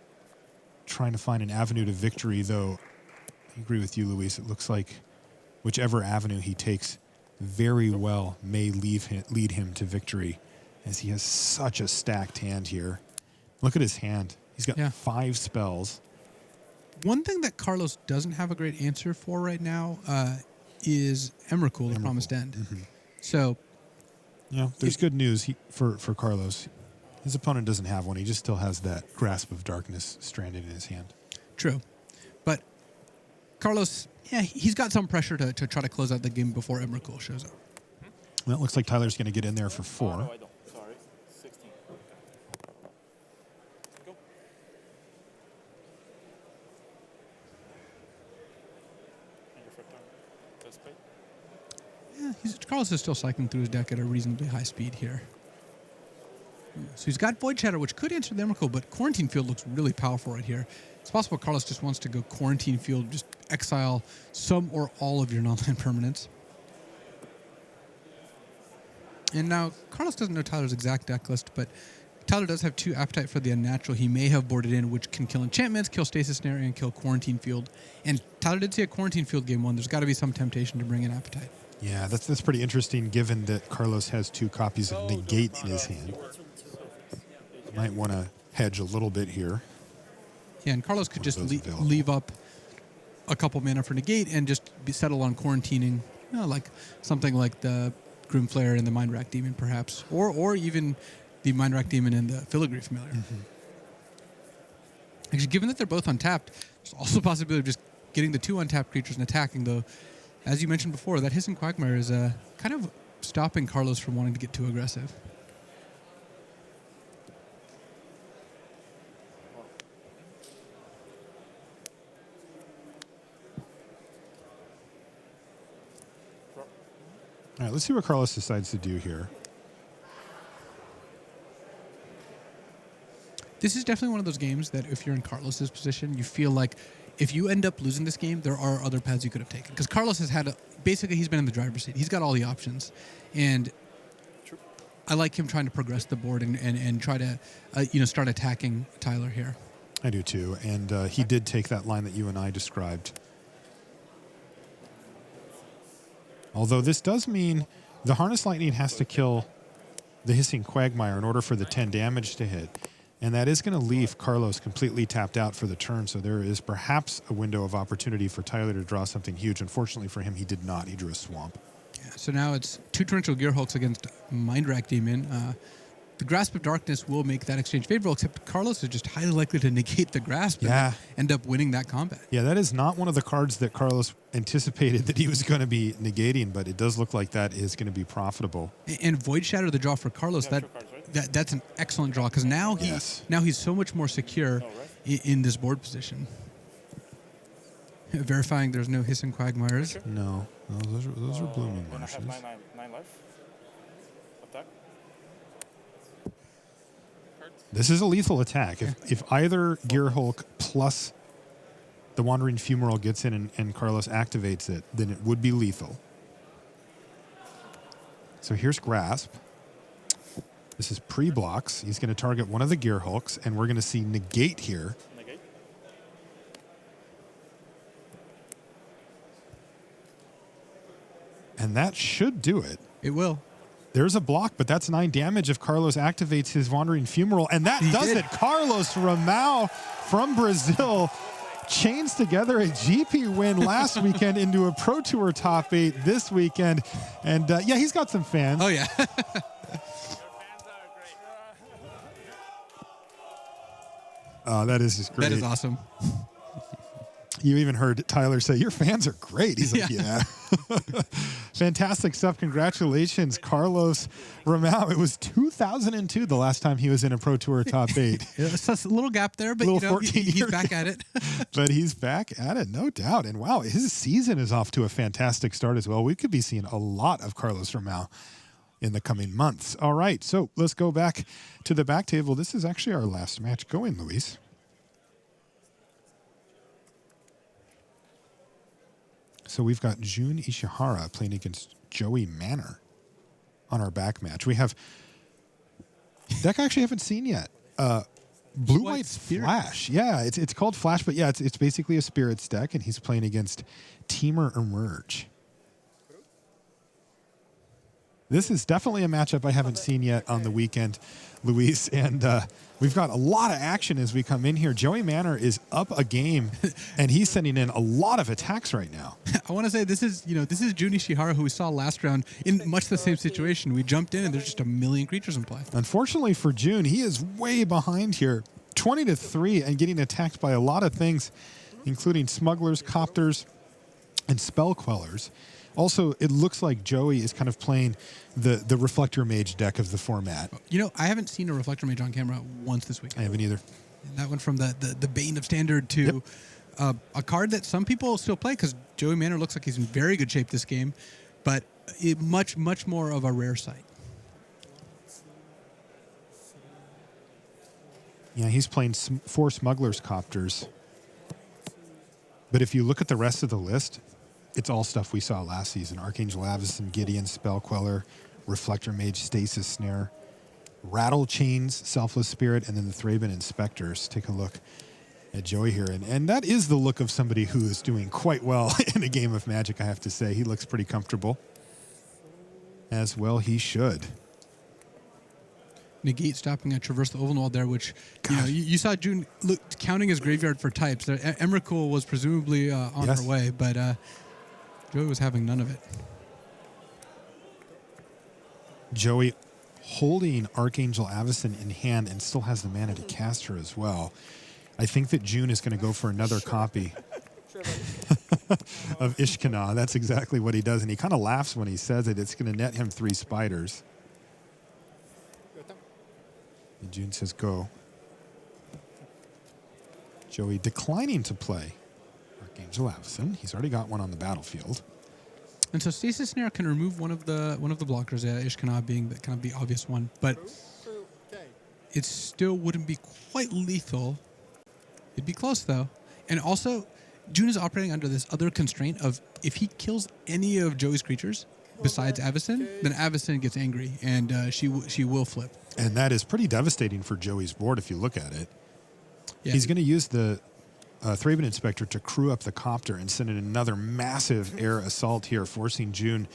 trying to find an avenue to victory, though I agree with you, Luis. It looks like whichever avenue he takes very well may lead him to victory, as he has such a stacked hand here. Look at his hand. He's got 5 spells. One thing that Carlos doesn't have a great answer for right now is Emrakul, the Promised End. Mm-hmm. So, Yeah, there's good news for Carlos. His opponent doesn't have one. He just still has that Grasp of Darkness stranded in his hand. true. But Carlos, he's got some pressure to try to close out the game before Emrakul shows up. Well, it looks like Tyler's going to get in there for 4. Oh, no, I don't. Sorry. 16. Carlos is still cycling through his deck at a reasonably high speed here. So he's got Void Shadow, which could answer the Emrakul, but Quarantine Field looks really powerful right here. It's possible Carlos just wants to go Quarantine Field, just exile some or all of your non-land permanents. And now, Carlos doesn't know Tyler's exact deck list, but Tyler does have 2 Appetite for the Unnatural he may have boarded in, which can kill enchantments, kill Stasis Snare, and kill Quarantine Field. And Tyler did see a Quarantine Field game 1. There's got to be some temptation to bring in Appetite. Yeah, that's pretty interesting given that Carlos has 2 copies of Negate in his hand. Might want to hedge a little bit here. Yeah, and Carlos could just leave up a couple mana for Negate and just settle on quarantining, like something like the Grim Flare and the Mind Rack Demon, perhaps, or even the Mind Rack Demon and the Filigree Familiar. Actually, given that they're both untapped, there's also a possibility of just getting the 2 untapped creatures and attacking, though, as you mentioned before, that Hissing Quagmire is kind of stopping Carlos from wanting to get too aggressive. All right, let's see what Carlos decides to do here. This is definitely one of those games that if you're in Carlos's position, you feel like if you end up losing this game, there are other paths you could have taken. Because Carlos has had, basically he's been in the driver's seat. He's got all the options. And I like him trying to progress the board and try to, start attacking Tyler here. I do too. And he did take that line that you and I described. Although this does mean the Harness Lightning has to kill the Hissing Quagmire in order for the 10 damage to hit. And that is going to leave Carlos completely tapped out for the turn. So there is perhaps a window of opportunity for Tyler to draw something huge. Unfortunately for him, he did not. He drew a Swamp. Yeah, so now it's 2 Torrential Gearhulks against Mind Rack Demon. The Grasp of Darkness will make that exchange favorable, except Carlos is just highly likely to negate the Grasp and end up winning that combat. Yeah, that is not one of the cards that Carlos anticipated that he was going to be negating, but it does look like that is going to be profitable. And Void Shatter, the draw for Carlos, that's an excellent draw, because now he's so much more secure in this board position. Verifying there's no Hissing Quagmires. Sure. No, those are Blooming Marshes. I have 9 life. Attack. This is a lethal attack. If either Gearhulk plus the Wandering Fumarole gets in and Carlos activates it, then it would be lethal. So here's Grasp. This is pre-blocks. He's going to target one of the Gearhulks, and we're going to see Negate here. Negate. And that should do it. It will. There's a block, but that's 9 damage if Carlos activates his Wandering Fumarole. And that does it. Carlos Romao from Brazil chains together a GP win last weekend into a Pro Tour top 8 this weekend. And, he's got some fans. Oh, yeah. Oh, that is just great. That is awesome. You even heard Tyler say, your fans are great. He's like, yeah. Fantastic stuff. Congratulations, Carlos Romao. It was 2002 the last time he was in a Pro Tour top 8. It's a little gap there, but he's back at it. But he's back at it, no doubt. And wow, his season is off to a fantastic start as well. We could be seeing a lot of Carlos Romao in the coming months. All right, so let's go back to the back table. This is actually our last match going, Luis. So we've got Jun Ishihara playing against Joey Manor on our back match. We have deck I actually haven't seen yet. Blue-White Flash. Yeah, it's called Flash, but yeah, it's basically a Spirits deck, and he's playing against Teamer Emerge. This is definitely a matchup I haven't seen yet on the weekend, Luis, and we've got a lot of action as we come in here. Joey Manor is up a game, and he's sending in a lot of attacks right now. I want to say this is Jun Ishihara, who we saw last round in much the same situation. We jumped in, and there's just a million creatures in play. Unfortunately for Jun, he is way behind here, 20-3, and getting attacked by a lot of things, including smugglers, copters, and spell quellers. Also, it looks like Joey is kind of playing the Reflector Mage deck of the format. I haven't seen a Reflector Mage on camera once this week. I haven't either. And that went from the Bane of Standard to a card that some people still play, because Joey Manor looks like he's in very good shape this game. But much more of a rare sight. Yeah, he's playing 4 smugglers copters. But if you look at the rest of the list, it's all stuff we saw last season. Archangel Avacyn, Gideon, Spell Queller, Reflector Mage, Stasis Snare, Rattle Chains, Selfless Spirit, and then the Thraben Inspectors. Take a look at Joey here. And that is the look of somebody who is doing quite well in a game of Magic, I have to say. He looks pretty comfortable. As well he should. Negate stopping at Traverse the Oval there, which you saw June counting his graveyard for types. Emrakul was presumably on her way, but Joey was having none of it. Joey holding Archangel Avacyn in hand and still has the mana to cast her as well. I think that June is going to go for another copy of Ishkana. That's exactly what he does, and he kind of laughs when he says it. It's going to net him 3 spiders. And June says go. Joey declining to play Archangel Avacyn. He's already got one on the battlefield. And so Stasis Snare can remove one of the blockers, Ishkana being kind of the obvious one, but it still wouldn't be quite lethal. It'd be close though. And also, June is operating under this other constraint of if he kills any of Joey's creatures besides Avacyn, then Avacyn gets angry and she will flip. And that is pretty devastating for Joey's board if you look at it. Yeah. He's going to use the Thraben Inspector to crew up the copter and send in another massive air assault here, forcing June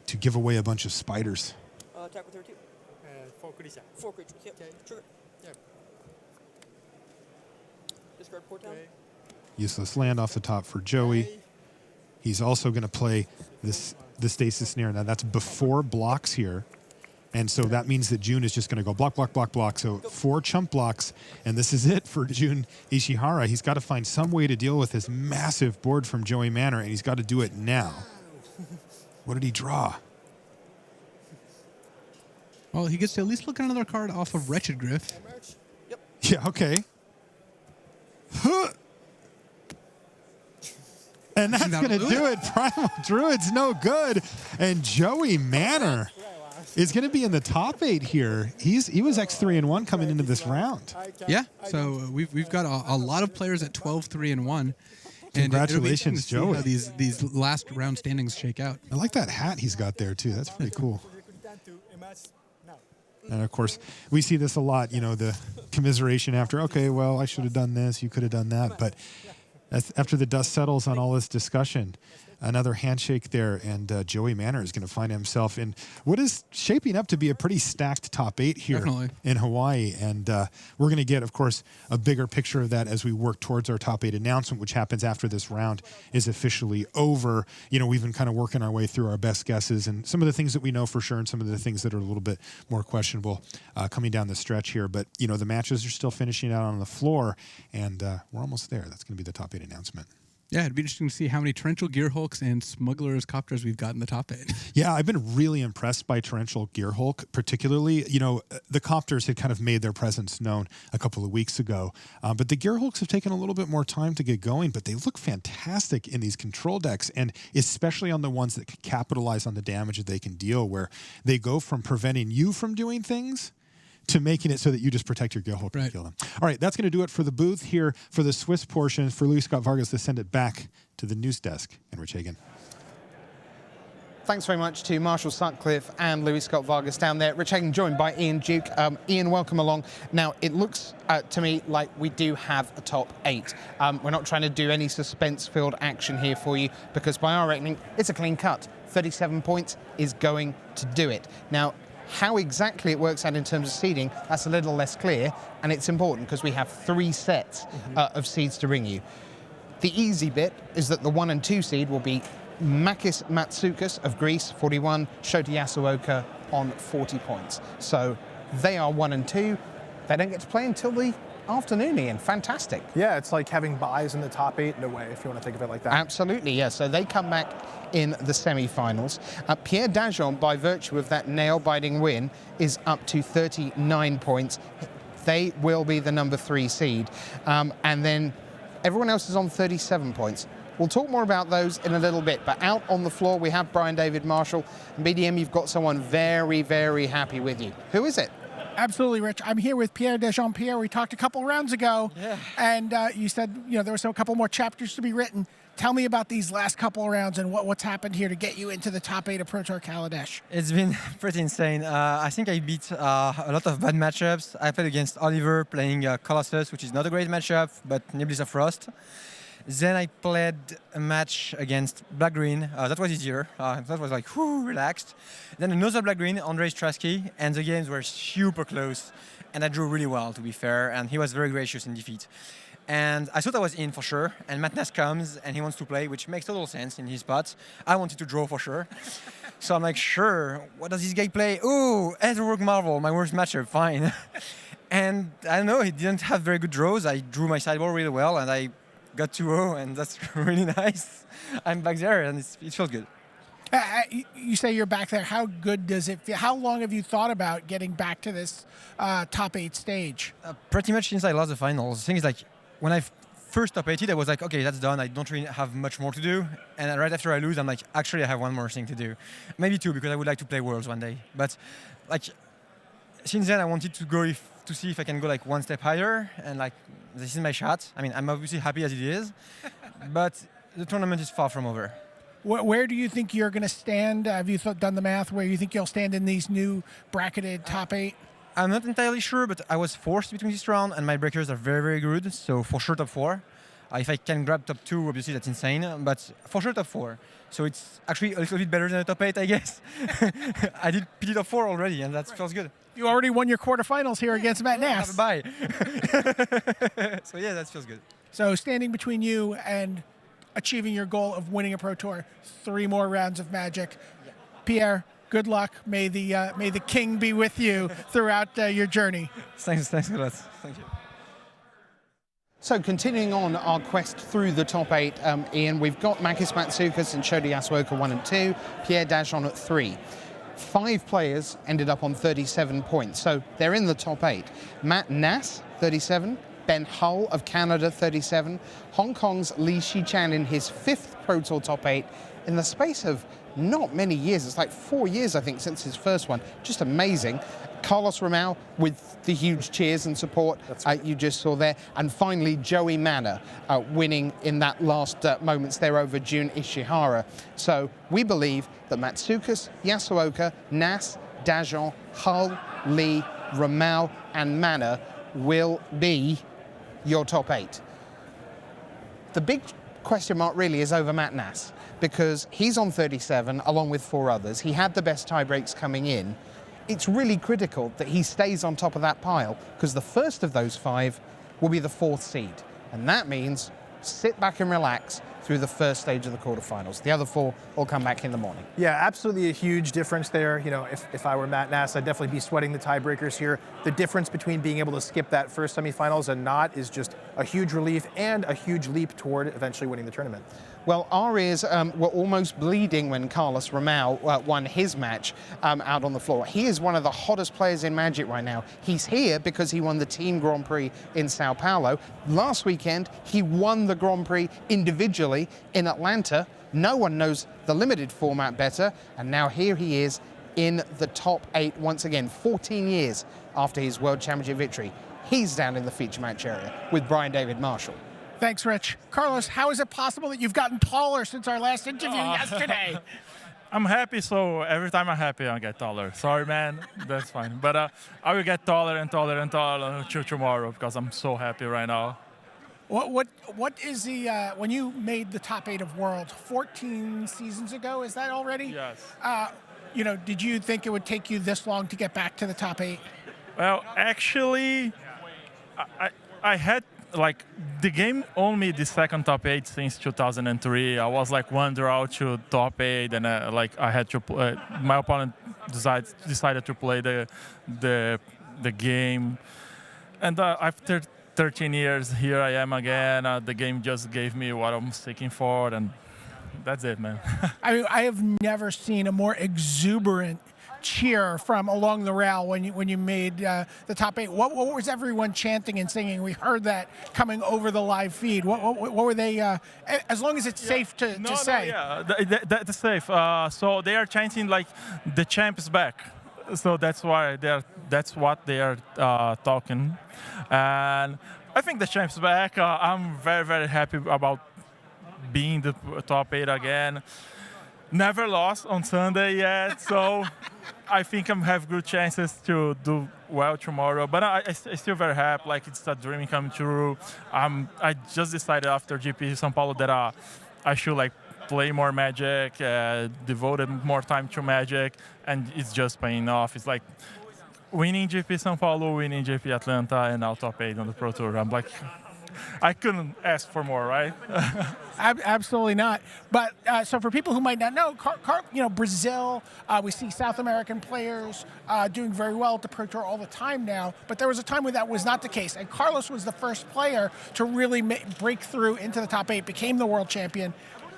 to give away a bunch of spiders. Attack with her too. 4 creatures. 4 creatures. Yep. Okay. Trigger. Yep. Discard Port Town. Useless land off the top for Joey. He's also going to play the Stasis Snare. Now that's before blocks here. And so that means that June is just going to go block, block, block, block. So 4 chump blocks, and this is it for Jun Ishihara. He's got to find some way to deal with this massive board from Joey Manor, and he's got to do it now. What did he draw? Well, he gets to at least look at another card off of Wretched Griff. Yep. Yeah, okay. Huh. And that's going to do it. Primal Druid's no good. And Joey Manor is going to be in the top 8 here. He was X3-1 coming into this round. Yeah, so we've got a lot of players at 12-3-1. Congratulations, Joey. How these last round standings shake out. I like that hat he's got there too. That's pretty cool. And of course, we see this a lot. You know, the commiseration after. Okay, well, I should have done this. You could have done that. But after the dust settles on all this discussion, another handshake there, and Joey Manor is going to find himself in what is shaping up to be a pretty stacked top 8 here in Hawaii. And we're going to get, of course, a bigger picture of that as we work towards our top 8 announcement, which happens after this round is officially over. You know, we've been kind of working our way through our best guesses and some of the things that we know for sure and some of the things that are a little bit more questionable coming down the stretch here. But, you know, the matches are still finishing out on the floor, and we're almost there. That's going to be the top 8 announcement. Yeah, it'd be interesting to see how many Torrential Gearhulks and Smugglers Copters we've got in the top 8. Yeah, I've been really impressed by Torrential Gearhulk, particularly. You know, the Copters had kind of made their presence known a couple of weeks ago, but the Gearhulks have taken a little bit more time to get going, but they look fantastic in these control decks, and especially on the ones that can capitalize on the damage that they can deal, where they go from preventing you from doing things to making it so that you just protect your Gearhulk and kill them. All right, that's going to do it for the booth here for the Swiss portion. For Luis Scott Vargas to send it back to the news desk. And Rich Hagan. Thanks very much to Marshall Sutcliffe and Luis Scott Vargas down there. Rich Hagan joined by Ian Duke. Ian, welcome along. Now, it looks to me like we do have a top 8. We're not trying to do any suspense-filled action here for you because by our reckoning, it's a clean cut. 37 points is going to do it. Now, how exactly it works out in terms of seeding, that's a little less clear, and it's important because we have 3 sets of seeds to ring you. The easy bit is that the 1 and 2 seed will be Makis Matsoukas of Greece, 41, Shota Yasuoka on 40 points. So they are 1 and 2. They don't get to play until the afternoon, Ian. Fantastic. Yeah, it's like having buys in the top 8 in a way, if you want to think of it like that. Absolutely, yeah. So they come back in the semi-finals. Pierre Dajon, by virtue of that nail-biting win, is up to 39 points. They will be the number 3 seed. And then everyone else is on 37 points. We'll talk more about those in a little bit, but out on the floor we have Brian David Marshall, and BDM, you've got someone very, very happy with you. Who is it? Absolutely, Rich. I'm here with Pierre Desjamps-Pierre. We talked a couple rounds ago, and you said there were a couple more chapters to be written. Tell me about these last couple of rounds and what's happened here to get you into the top 8 of Pro Tour Kaladesh. It's been pretty insane. I think I beat a lot of bad matchups. I played against Oliver playing Colossus, which is not a great matchup, but Nebulous of Frost. Then I played a match against Black-Green. That was easier. That was like, whew, relaxed. Then another Black-Green, Andrei Strasky, and the games were super close. And I drew really well, to be fair, and he was very gracious in defeat. And I thought I was in for sure, and Matt Nass comes and he wants to play, which makes total sense in his spot. I wanted to draw for sure. So I'm like, sure, what does this guy play? Ooh, Etherwork Marvel, my worst matchup, fine. And I don't know, he didn't have very good draws. I drew my sideboard really well, and I got 2-0, and that's really nice. I'm back there, and it feels good. You say you're back there. How good does it feel? How long have you thought about getting back to this top 8 stage? Pretty much since I lost the finals. The thing is, like, when I first top 8'd, I was like, okay, that's done. I don't really have much more to do. And right after I lose, I'm like, actually, I have one more thing to do. Maybe 2, because I would like to play Worlds one day. But like, since then, I wanted to go to see if I can go like one step higher. And like, this is my shot. I mean, I'm obviously happy as it is. But the tournament is far from over. Where do you think you're going to stand? Have you done the math where you think you'll stand in these new bracketed top 8? I'm not entirely sure, but I was forced between this round, and my breakers are very, very good. So for sure, top 4. If I can grab top 2, obviously that's insane. But for sure, top 4. So it's actually a little bit better than the top 8, I guess. I did PT top 4 already, and that feels good. You already won your quarterfinals here against Matt Nass. Bye. So yeah, that feels good. So standing between you and achieving your goal of winning a Pro Tour, 3 more rounds of Magic. Yeah. Pierre, good luck. May the king be with you throughout your journey. Thanks a lot. Thank you. So continuing on our quest through the top 8, Ian, we've got Makis Matsoukas and Shota Yasuoka 1 and 2, Pierre Dajon at 3. 5 players ended up on 37 points, so they're in the top 8. Matt Nass, 37. Ben Hull of Canada, 37. Hong Kong's Li Shichan in his 5th Pro Tour top 8 in the space of not many years. It's like 4 years, I think, since his first one. Just amazing. Carlos Romao with the huge cheers and support you just saw there. And finally, Joey Manor winning in that last moments there over Jun Ishihara. So we believe that Matsoukas, Yasuoka, Nass, Dajon, Hull, Lee, Romao and Manor will be your top 8. The big question mark really is over Matt Nass, because he's on 37 along with 4 others. He had the best tie breaks coming in. It's really critical that he stays on top of that pile, because the first of those 5 will be the 4th seed. And that means sit back and relax through the first stage of the quarterfinals. The other 4 will come back in the morning. Yeah, absolutely a huge difference there. You know, if I were Matt Nass, I'd definitely be sweating the tiebreakers here. The difference between being able to skip that first semifinals and not is just a huge relief and a huge leap toward eventually winning the tournament. Well, our ears were almost bleeding when Carlos Romao won his match out on the floor. He is one of the hottest players in Magic right now. He's here because he won the Team Grand Prix in Sao Paulo. Last weekend, he won the Grand Prix individually in Atlanta. No one knows the limited format better. And now here he is in the top 8 once again, 14 years after his World Championship victory. He's down in the feature match area with Brian David Marshall. Thanks, Rich. Carlos, how is it possible that you've gotten taller since our last interview yesterday? I'm happy, so every time I'm happy, I get taller. Sorry, man, that's fine. But I will get taller and taller and taller until tomorrow because I'm so happy right now. What is the, when you made the top 8 of Worlds 14 seasons ago, is that already? Yes. You know, did you think it would take you this long to get back to the top 8? Well, actually, I had, like, the game owned me the second top 8 since 2003. I was like 1 draw to top 8, and I had to play. My opponent decided to play the game, and after 13 years, here I am again. The game just gave me what I'm seeking for, and that's it, man. I mean, I have never seen a more exuberant cheer from along the rail when you made the top 8? What was everyone chanting and singing? We heard that coming over the live feed. What were they? As long as it's safe to say. No, yeah, that's safe. So they are chanting like the champ is back. So that's why that's what they are talking, and I think the champ's back. I'm very, very happy about being the top 8 again. Never lost on Sunday yet, so I think I have good chances to do well tomorrow. But I still very happy. Like, it's a dream come true. I just decided after GP São Paulo that I should like play more Magic, devoted more time to Magic, and it's just paying off. It's like winning GP São Paulo, winning GP Atlanta, and now top 8 on the Pro Tour. I'm like, I couldn't ask for more, right? Absolutely not. But so for people who might not know, Brazil, we see South American players doing very well at the Pro Tour all the time now. But there was a time when that was not the case. And Carlos was the first player to really break through into the top 8, became the world champion.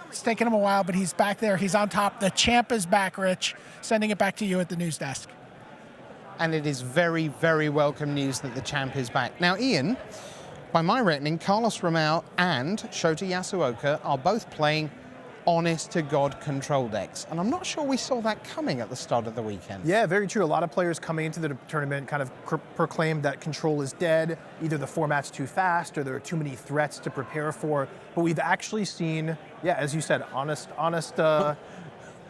It's taken him a while, but he's back there. He's on top. The champ is back, Rich. Sending it back to you at the news desk. And it is very, very welcome news that the champ is back. Now, Ian, by my reckoning, Carlos Romao and Shota Yasuoka are both playing honest-to-God control decks. And I'm not sure we saw that coming at the start of the weekend. Yeah, very true. A lot of players coming into the tournament kind of proclaimed that control is dead. Either the format's too fast or there are too many threats to prepare for. But we've actually seen, yeah, as you said, honest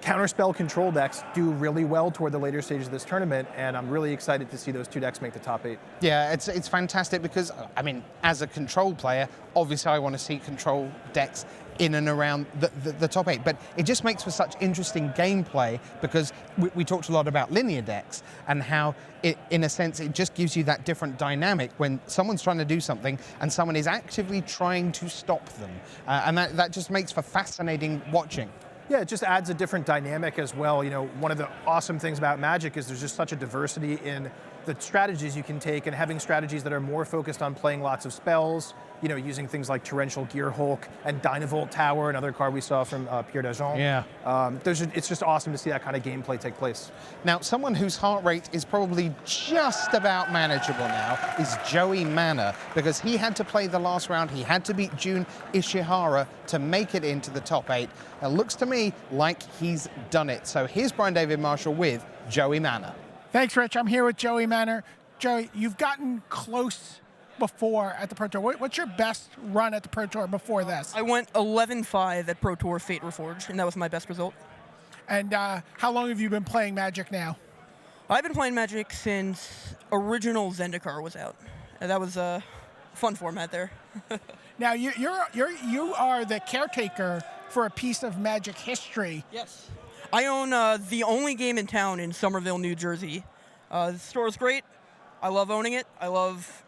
counterspell control decks do really well toward the later stages of this tournament, and I'm really excited to see those 2 decks make the top 8. Yeah, it's fantastic because, I mean, as a control player, obviously I want to see control decks in and around the top 8, but it just makes for such interesting gameplay because we talked a lot about linear decks and how it, in a sense, it just gives you that different dynamic when someone's trying to do something and someone is actively trying to stop them, and that just makes for fascinating watching. Yeah, it just adds a different dynamic as well. You know, one of the awesome things about Magic is there's just such a diversity in the strategies you can take, and having strategies that are more focused on playing lots of spells, you know, using things like Torrential Gearhulk and Dynavolt Tower, another card we saw from Pierre Dajon. Yeah. It's just awesome to see that kind of gameplay take place. Now, someone whose heart rate is probably just about manageable now is Joey Manor, because he had to play the last round. He had to beat Jun Ishihara to make it into the top 8. It looks to me like he's done it. So here's Brian David Marshall with Joey Manor. Thanks, Rich. I'm here with Joey Manor. Joey, you've gotten close before at the Pro Tour. What's your best run at the Pro Tour before this? I went 11-5 at Pro Tour Fate Reforged, and that was my best result. And how long have you been playing Magic now? I've been playing Magic since original Zendikar was out. And that was a fun format there. Now, you are the caretaker for a piece of Magic history. Yes. I own the only game in town in Somerville, New Jersey. The store is great. I love owning it. I love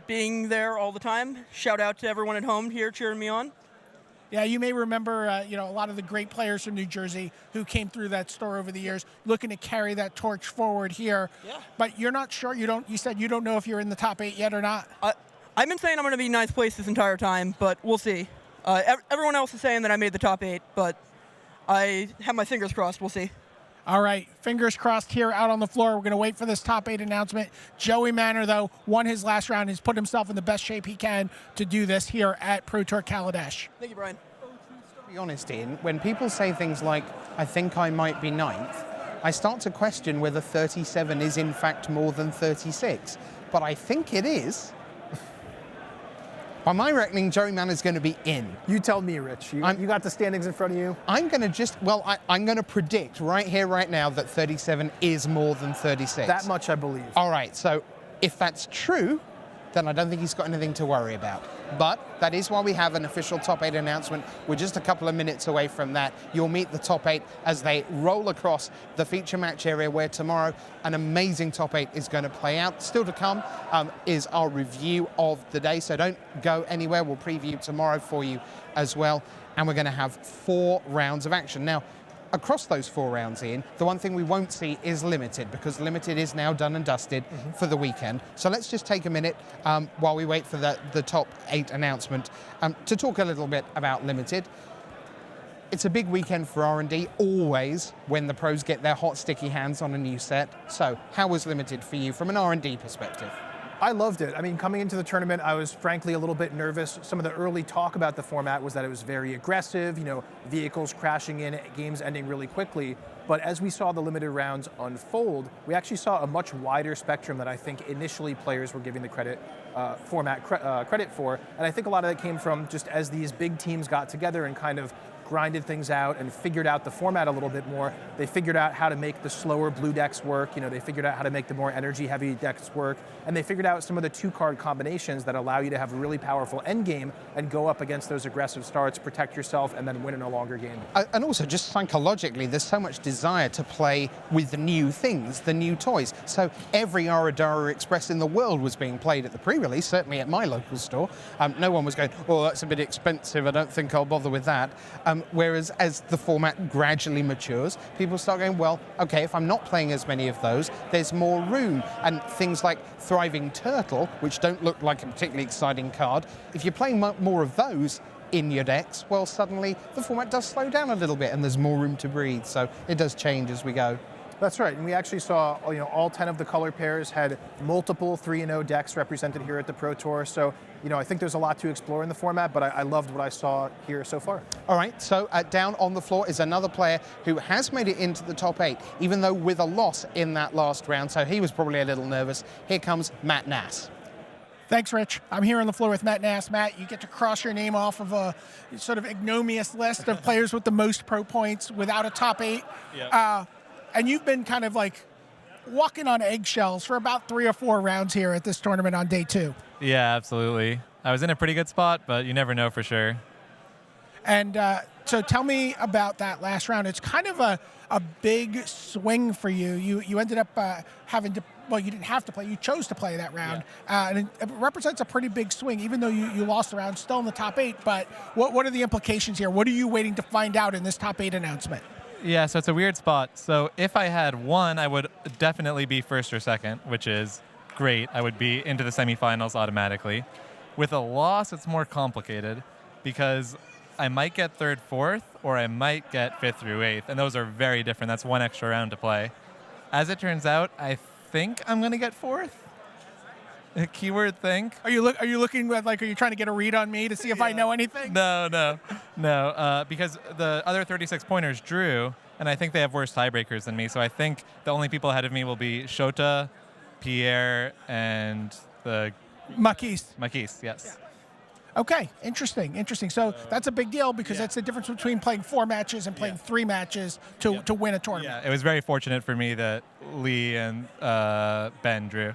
being there all the time. Shout out to everyone at home here cheering me on. Yeah, you may remember, a lot of the great players from New Jersey who came through that store over the years, looking to carry that torch forward here. Yeah. But you're not sure. You said you don't know if you're in the top 8 yet or not. I've been saying I'm going to be ninth place this entire time, but we'll see. Everyone else is saying that I made the top 8, but I have my fingers crossed. We'll see. All right, fingers crossed here out on the floor. We're going to wait for this top 8 announcement. Joey Manor, though, won his last round. He's put himself in the best shape he can to do this here at Pro Tour Kaladesh. Thank you, Brian. To be honest, Ian, when people say things like, I think I might be ninth, I start to question whether 37 is in fact more than 36. But I think it is. By my reckoning, Joey Manor's going to be in. You tell me, Rich. You got the standings in front of you? I'm going to I'm going to predict right here, right now, that 37 is more than 36. That much I believe. All right, so if that's true, then I don't think he's got anything to worry about. But that is why we have an official top 8 announcement. We're just a couple of minutes away from that. You'll meet the top 8 as they roll across the feature match area, where tomorrow an amazing top 8 is going to play out. Still to come is our review of the day, so don't go anywhere. We'll preview tomorrow for you as well. And we're going to have 4 rounds of action. Now, across those 4 rounds, Ian, the one thing we won't see is Limited, because Limited is now done and dusted for the weekend. So let's just take a minute while we wait for the top 8 announcement to talk a little bit about Limited. It's a big weekend for R&D, always, when the pros get their hot, sticky hands on a new set. So how was Limited for you from an R&D perspective? I loved it. I mean, coming into the tournament, I was frankly a little bit nervous. Some of the early talk about the format was that it was very aggressive, you know, vehicles crashing in, games ending really quickly. But as we saw the limited rounds unfold, we actually saw a much wider spectrum that I think initially players were giving the credit for. And I think a lot of that came from just as these big teams got together and kind of grinded things out and figured out the format a little bit more. They figured out how to make the slower blue decks work. You know, they figured out how to make the more energy-heavy decks work, and they figured out some of the two-card combinations that allow you to have a really powerful end game and go up against those aggressive starts, protect yourself, and then win in a longer game. And also, just psychologically, there's so much desire to play with the new things, the new toys. So every Aradara Express in the world was being played at the pre-release, certainly at my local store. No one was going, oh, that's a bit expensive, I don't think I'll bother with that. Whereas as the format gradually matures, people start going, well, okay, if I'm not playing as many of those, there's more room. And things like Thriving Turtle, which don't look like a particularly exciting card, if you're playing more of those in your decks, well, suddenly the format does slow down a little bit and there's more room to breathe. So it does change as we go. That's right, and we actually saw, you know, all 10 of the color pairs had multiple 3-0 decks represented here at the Pro Tour. So, you know, I think there's a lot to explore in the format, but I loved what I saw here so far. All right, so down on the floor is another player who has made it into the top 8, even though with a loss in that last round, so he was probably a little nervous. Here comes Matt Nass. Thanks, Rich. I'm here on the floor with Matt Nass. Matt, you get to cross your name off of a sort of ignominious list of players with the most pro points without a top 8. Yep. And you've been kind of like walking on eggshells for about 3 or 4 rounds here at this tournament on day 2. Yeah, absolutely. I was in a pretty good spot, but you never know for sure. And so tell me about that last round. It's kind of a big swing for you. You ended up having to, well, you didn't have to play. You chose to play that round. Yeah. And it represents a pretty big swing, even though you lost the round, still in the top 8. But what are the implications here? What are you waiting to find out in this top 8 announcement? Yeah, so it's a weird spot. So if I had won, I would definitely be first or second, which is great. I would be into the semifinals automatically. With a loss, it's more complicated because I might get 3rd, 4th, or I might get 5th through 8th, and those are very different. That's one extra round to play. As it turns out, I think I'm going to get 4th. Keyword think. Are you looking at, like, are you trying to get a read on me to see if I know anything? No. Because the other 36 pointers drew, and I think they have worse tiebreakers than me. So I think the only people ahead of me will be Shota, Pierre, and the Makis, yes. Yeah. Okay, interesting. So that's a big deal because that's the difference between playing 4 matches and playing 3 matches to win a tournament. Yeah, it was very fortunate for me that Lee and Ben drew.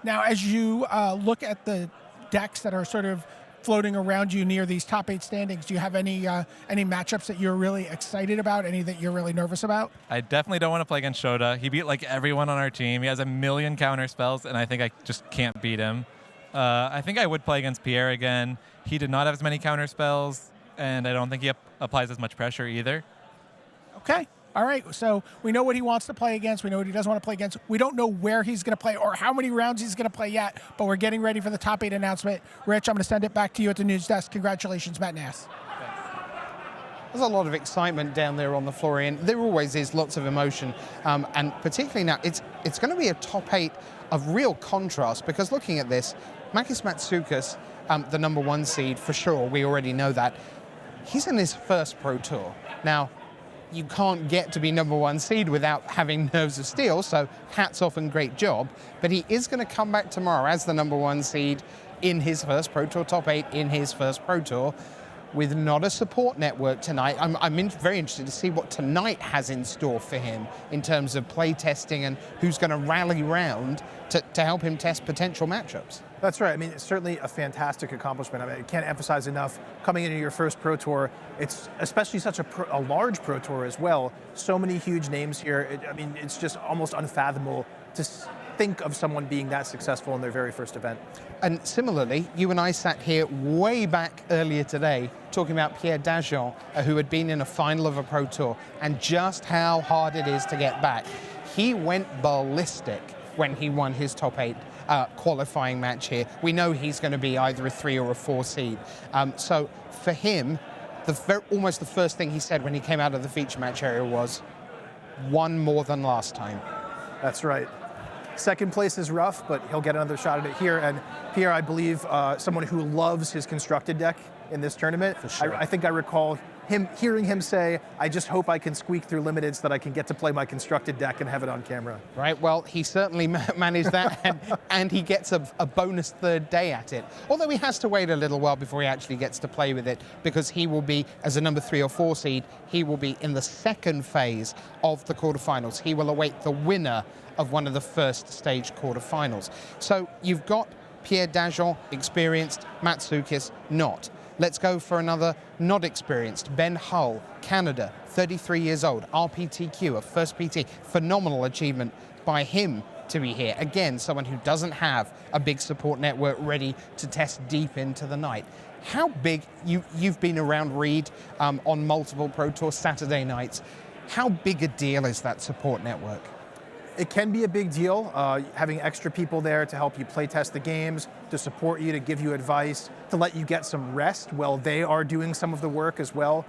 Now, as you look at the decks that are sort of floating around you near these top 8 standings, do you have any matchups that you're really excited about, any that you're really nervous about? I definitely don't want to play against Shota. He beat like everyone on our team. He has a million counter spells, and I think I just can't beat him. I think I would play against Pierre again. He did not have as many counter spells, and I don't think he applies as much pressure either. Okay. All right, so we know what he wants to play against. We know what he doesn't want to play against. We don't know where he's going to play or how many rounds he's going to play yet, but we're getting ready for the top 8 announcement. Rich, I'm going to send it back to you at the news desk. Congratulations, Matt Nass. There's a lot of excitement down there on the floor, and there always is lots of emotion. And particularly now, it's going to be a top 8 of real contrast, because looking at this, Makis Matsoukas, the number 1 seed for sure, we already know that. He's in his first Pro Tour. Now, you can't get to be number 1 seed without having nerves of steel, so hats off and great job. But he is going to come back tomorrow as the number 1 seed in his first Pro Tour, top 8 in his first Pro Tour, with not a support network tonight. I'm very interested to see what tonight has in store for him in terms of play testing and who's going to rally round to help him test potential matchups. That's right. I mean, it's certainly a fantastic accomplishment. I mean, I can't emphasize enough, coming into your first Pro Tour, it's especially such a large Pro Tour as well. So many huge names here. I mean, it's just almost unfathomable to think of someone being that successful in their very first event. And similarly, you and I sat here way back earlier today talking about Pierre Dajon, who had been in a final of a Pro Tour, and just how hard it is to get back. He went ballistic when he won his top 8 qualifying match here. We know he's going to be either a 3 or a 4 seed. So for him, almost the first thing he said when he came out of the feature match area was, one more than last time. That's right. Second place is rough, but he'll get another shot at it here. And Pierre, I believe, someone who loves his constructed deck in this tournament. For sure. I think I recall hearing him say, I just hope I can squeak through limited so that I can get to play my constructed deck and have it on camera. Right, well, he certainly managed that, and he gets a bonus third day at it. Although he has to wait a little while before he actually gets to play with it, because he will be, as a number 3 or 4 seed, he will be in the second phase of the quarterfinals. He will await the winner of one of the first stage quarterfinals. So you've got Pierre Dajon, experienced, Matsukis, not. Let's go for another not experienced. Ben Hull, Canada, 33 years old, RPTQ, a first PT. Phenomenal achievement by him to be here. Again, someone who doesn't have a big support network ready to test deep into the night. How big, you've been around Reed on multiple Pro Tour Saturday nights. How big a deal is that support network? It can be a big deal, having extra people there to help you play test the games, to support you, to give you advice, to let you get some rest while they are doing some of the work as well.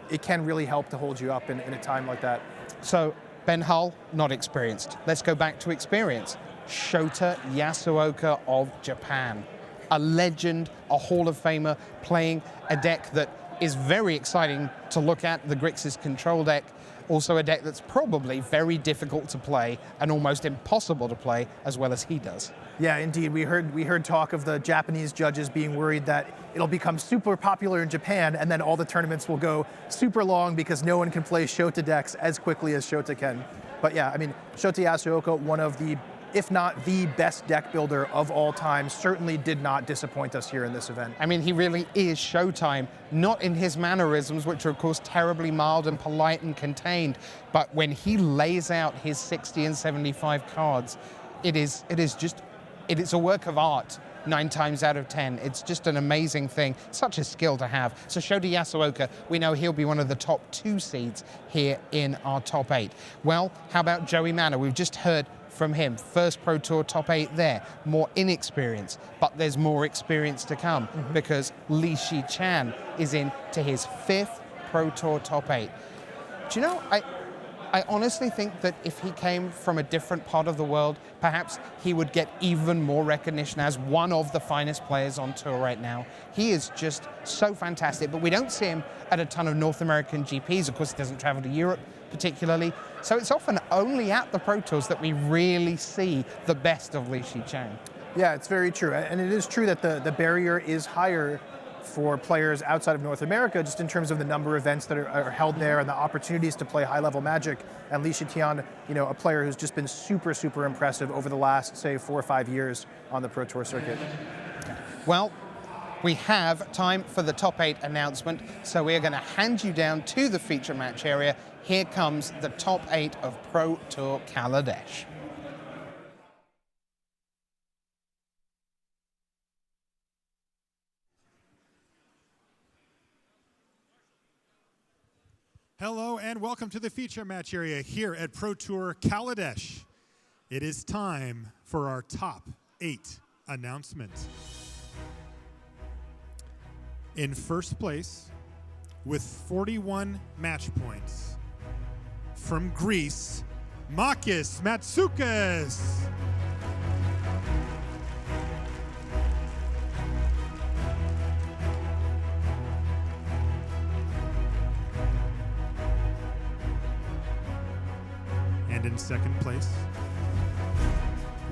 It can really help to hold you up in a time like that. So Ben Hull, not experienced. Let's go back to experience. Shota Yasuoka of Japan, a legend, a Hall of Famer, playing a deck that is very exciting to look at, the Grixis control deck. Also a deck that's probably very difficult to play and almost impossible to play as well as he does. Yeah, indeed. We heard talk of the Japanese judges being worried that it'll become super popular in Japan and then all the tournaments will go super long because no one can play Shota decks as quickly as Shota can. But yeah, I mean, Shota Yasuoka, one of the, if not the best deck builder of all time, certainly did not disappoint us here in this event. I mean, he really is Showtime, not in his mannerisms, which are of course terribly mild and polite and contained, but when he lays out his 60 and 75 cards, it is a work of art 9 times out of 10. It's just an amazing thing, such a skill to have. So Shota Yasuoka, we know he'll be one of the top 2 seeds here in our top 8. Well, how about Joey Manor? We've just heard from him. First Pro Tour top 8 there, more inexperience, but there's more experience to come because Li Shi Chan is into his 5th Pro Tour top 8. Do you know, I honestly think that if he came from a different part of the world, perhaps he would get even more recognition as one of the finest players on tour right now. He is just so fantastic, but we don't see him at a ton of North American GPs. Of course, he doesn't travel to Europe particularly. So it's often only at the Pro Tours that we really see the best of Li Shi Chan. Yeah, it's very true. And it is true that the barrier is higher for players outside of North America, just in terms of the number of events that are held there and the opportunities to play high-level Magic. And Li Shi Tian, you know, a player who's just been super, super impressive over the last, say, 4 or 5 years on the Pro Tour circuit. Well, we have time for the top 8 announcement, so we're going to hand you down to the feature match area. Here comes the top 8 of Pro Tour Kaladesh. Hello and welcome to the feature match area here at Pro Tour Kaladesh. It is time for our top 8 announcement. In first place, with 41 match points, from Greece, Makis Matsoukas. And in second place,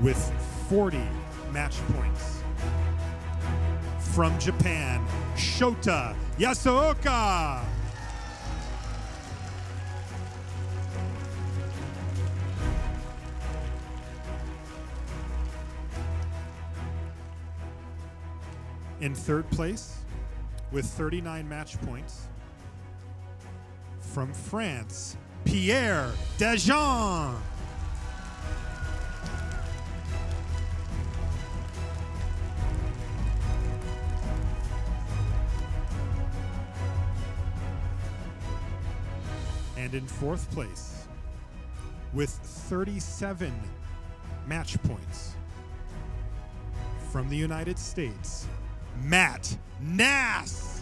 with 40 match points, from Japan, Shota Yasuoka. In third place, with 39 match points, from France, Pierre Dajon. And in fourth place, with 37 match points, from the United States, Matt Nass.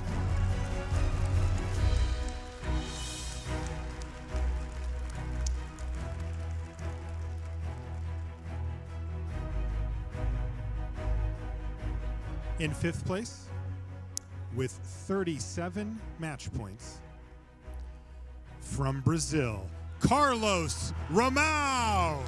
In 5th place, with 37 match points, from Brazil, Carlos Romao.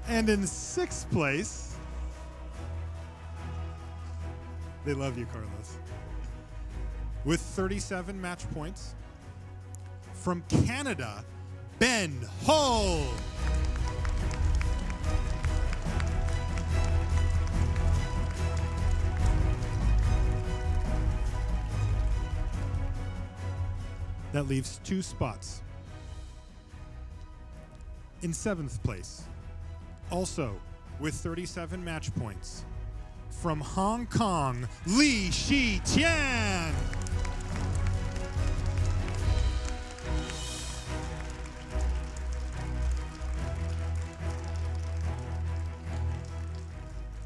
And in 6th place, they love you, Carlos, with 37 match points, from Canada, Ben Hull. That leaves 2 spots. In 7th place, also with 37 match points, from Hong Kong, Li Shi Tian.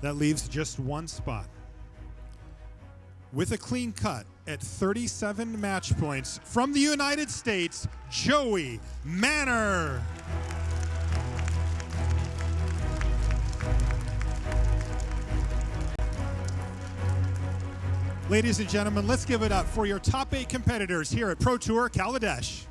That leaves just 1 spot. With a clean cut at 37 match points, from the United States, Joey Manor. Ladies and gentlemen, let's give it up for your top 8 competitors here at Pro Tour Kaladesh.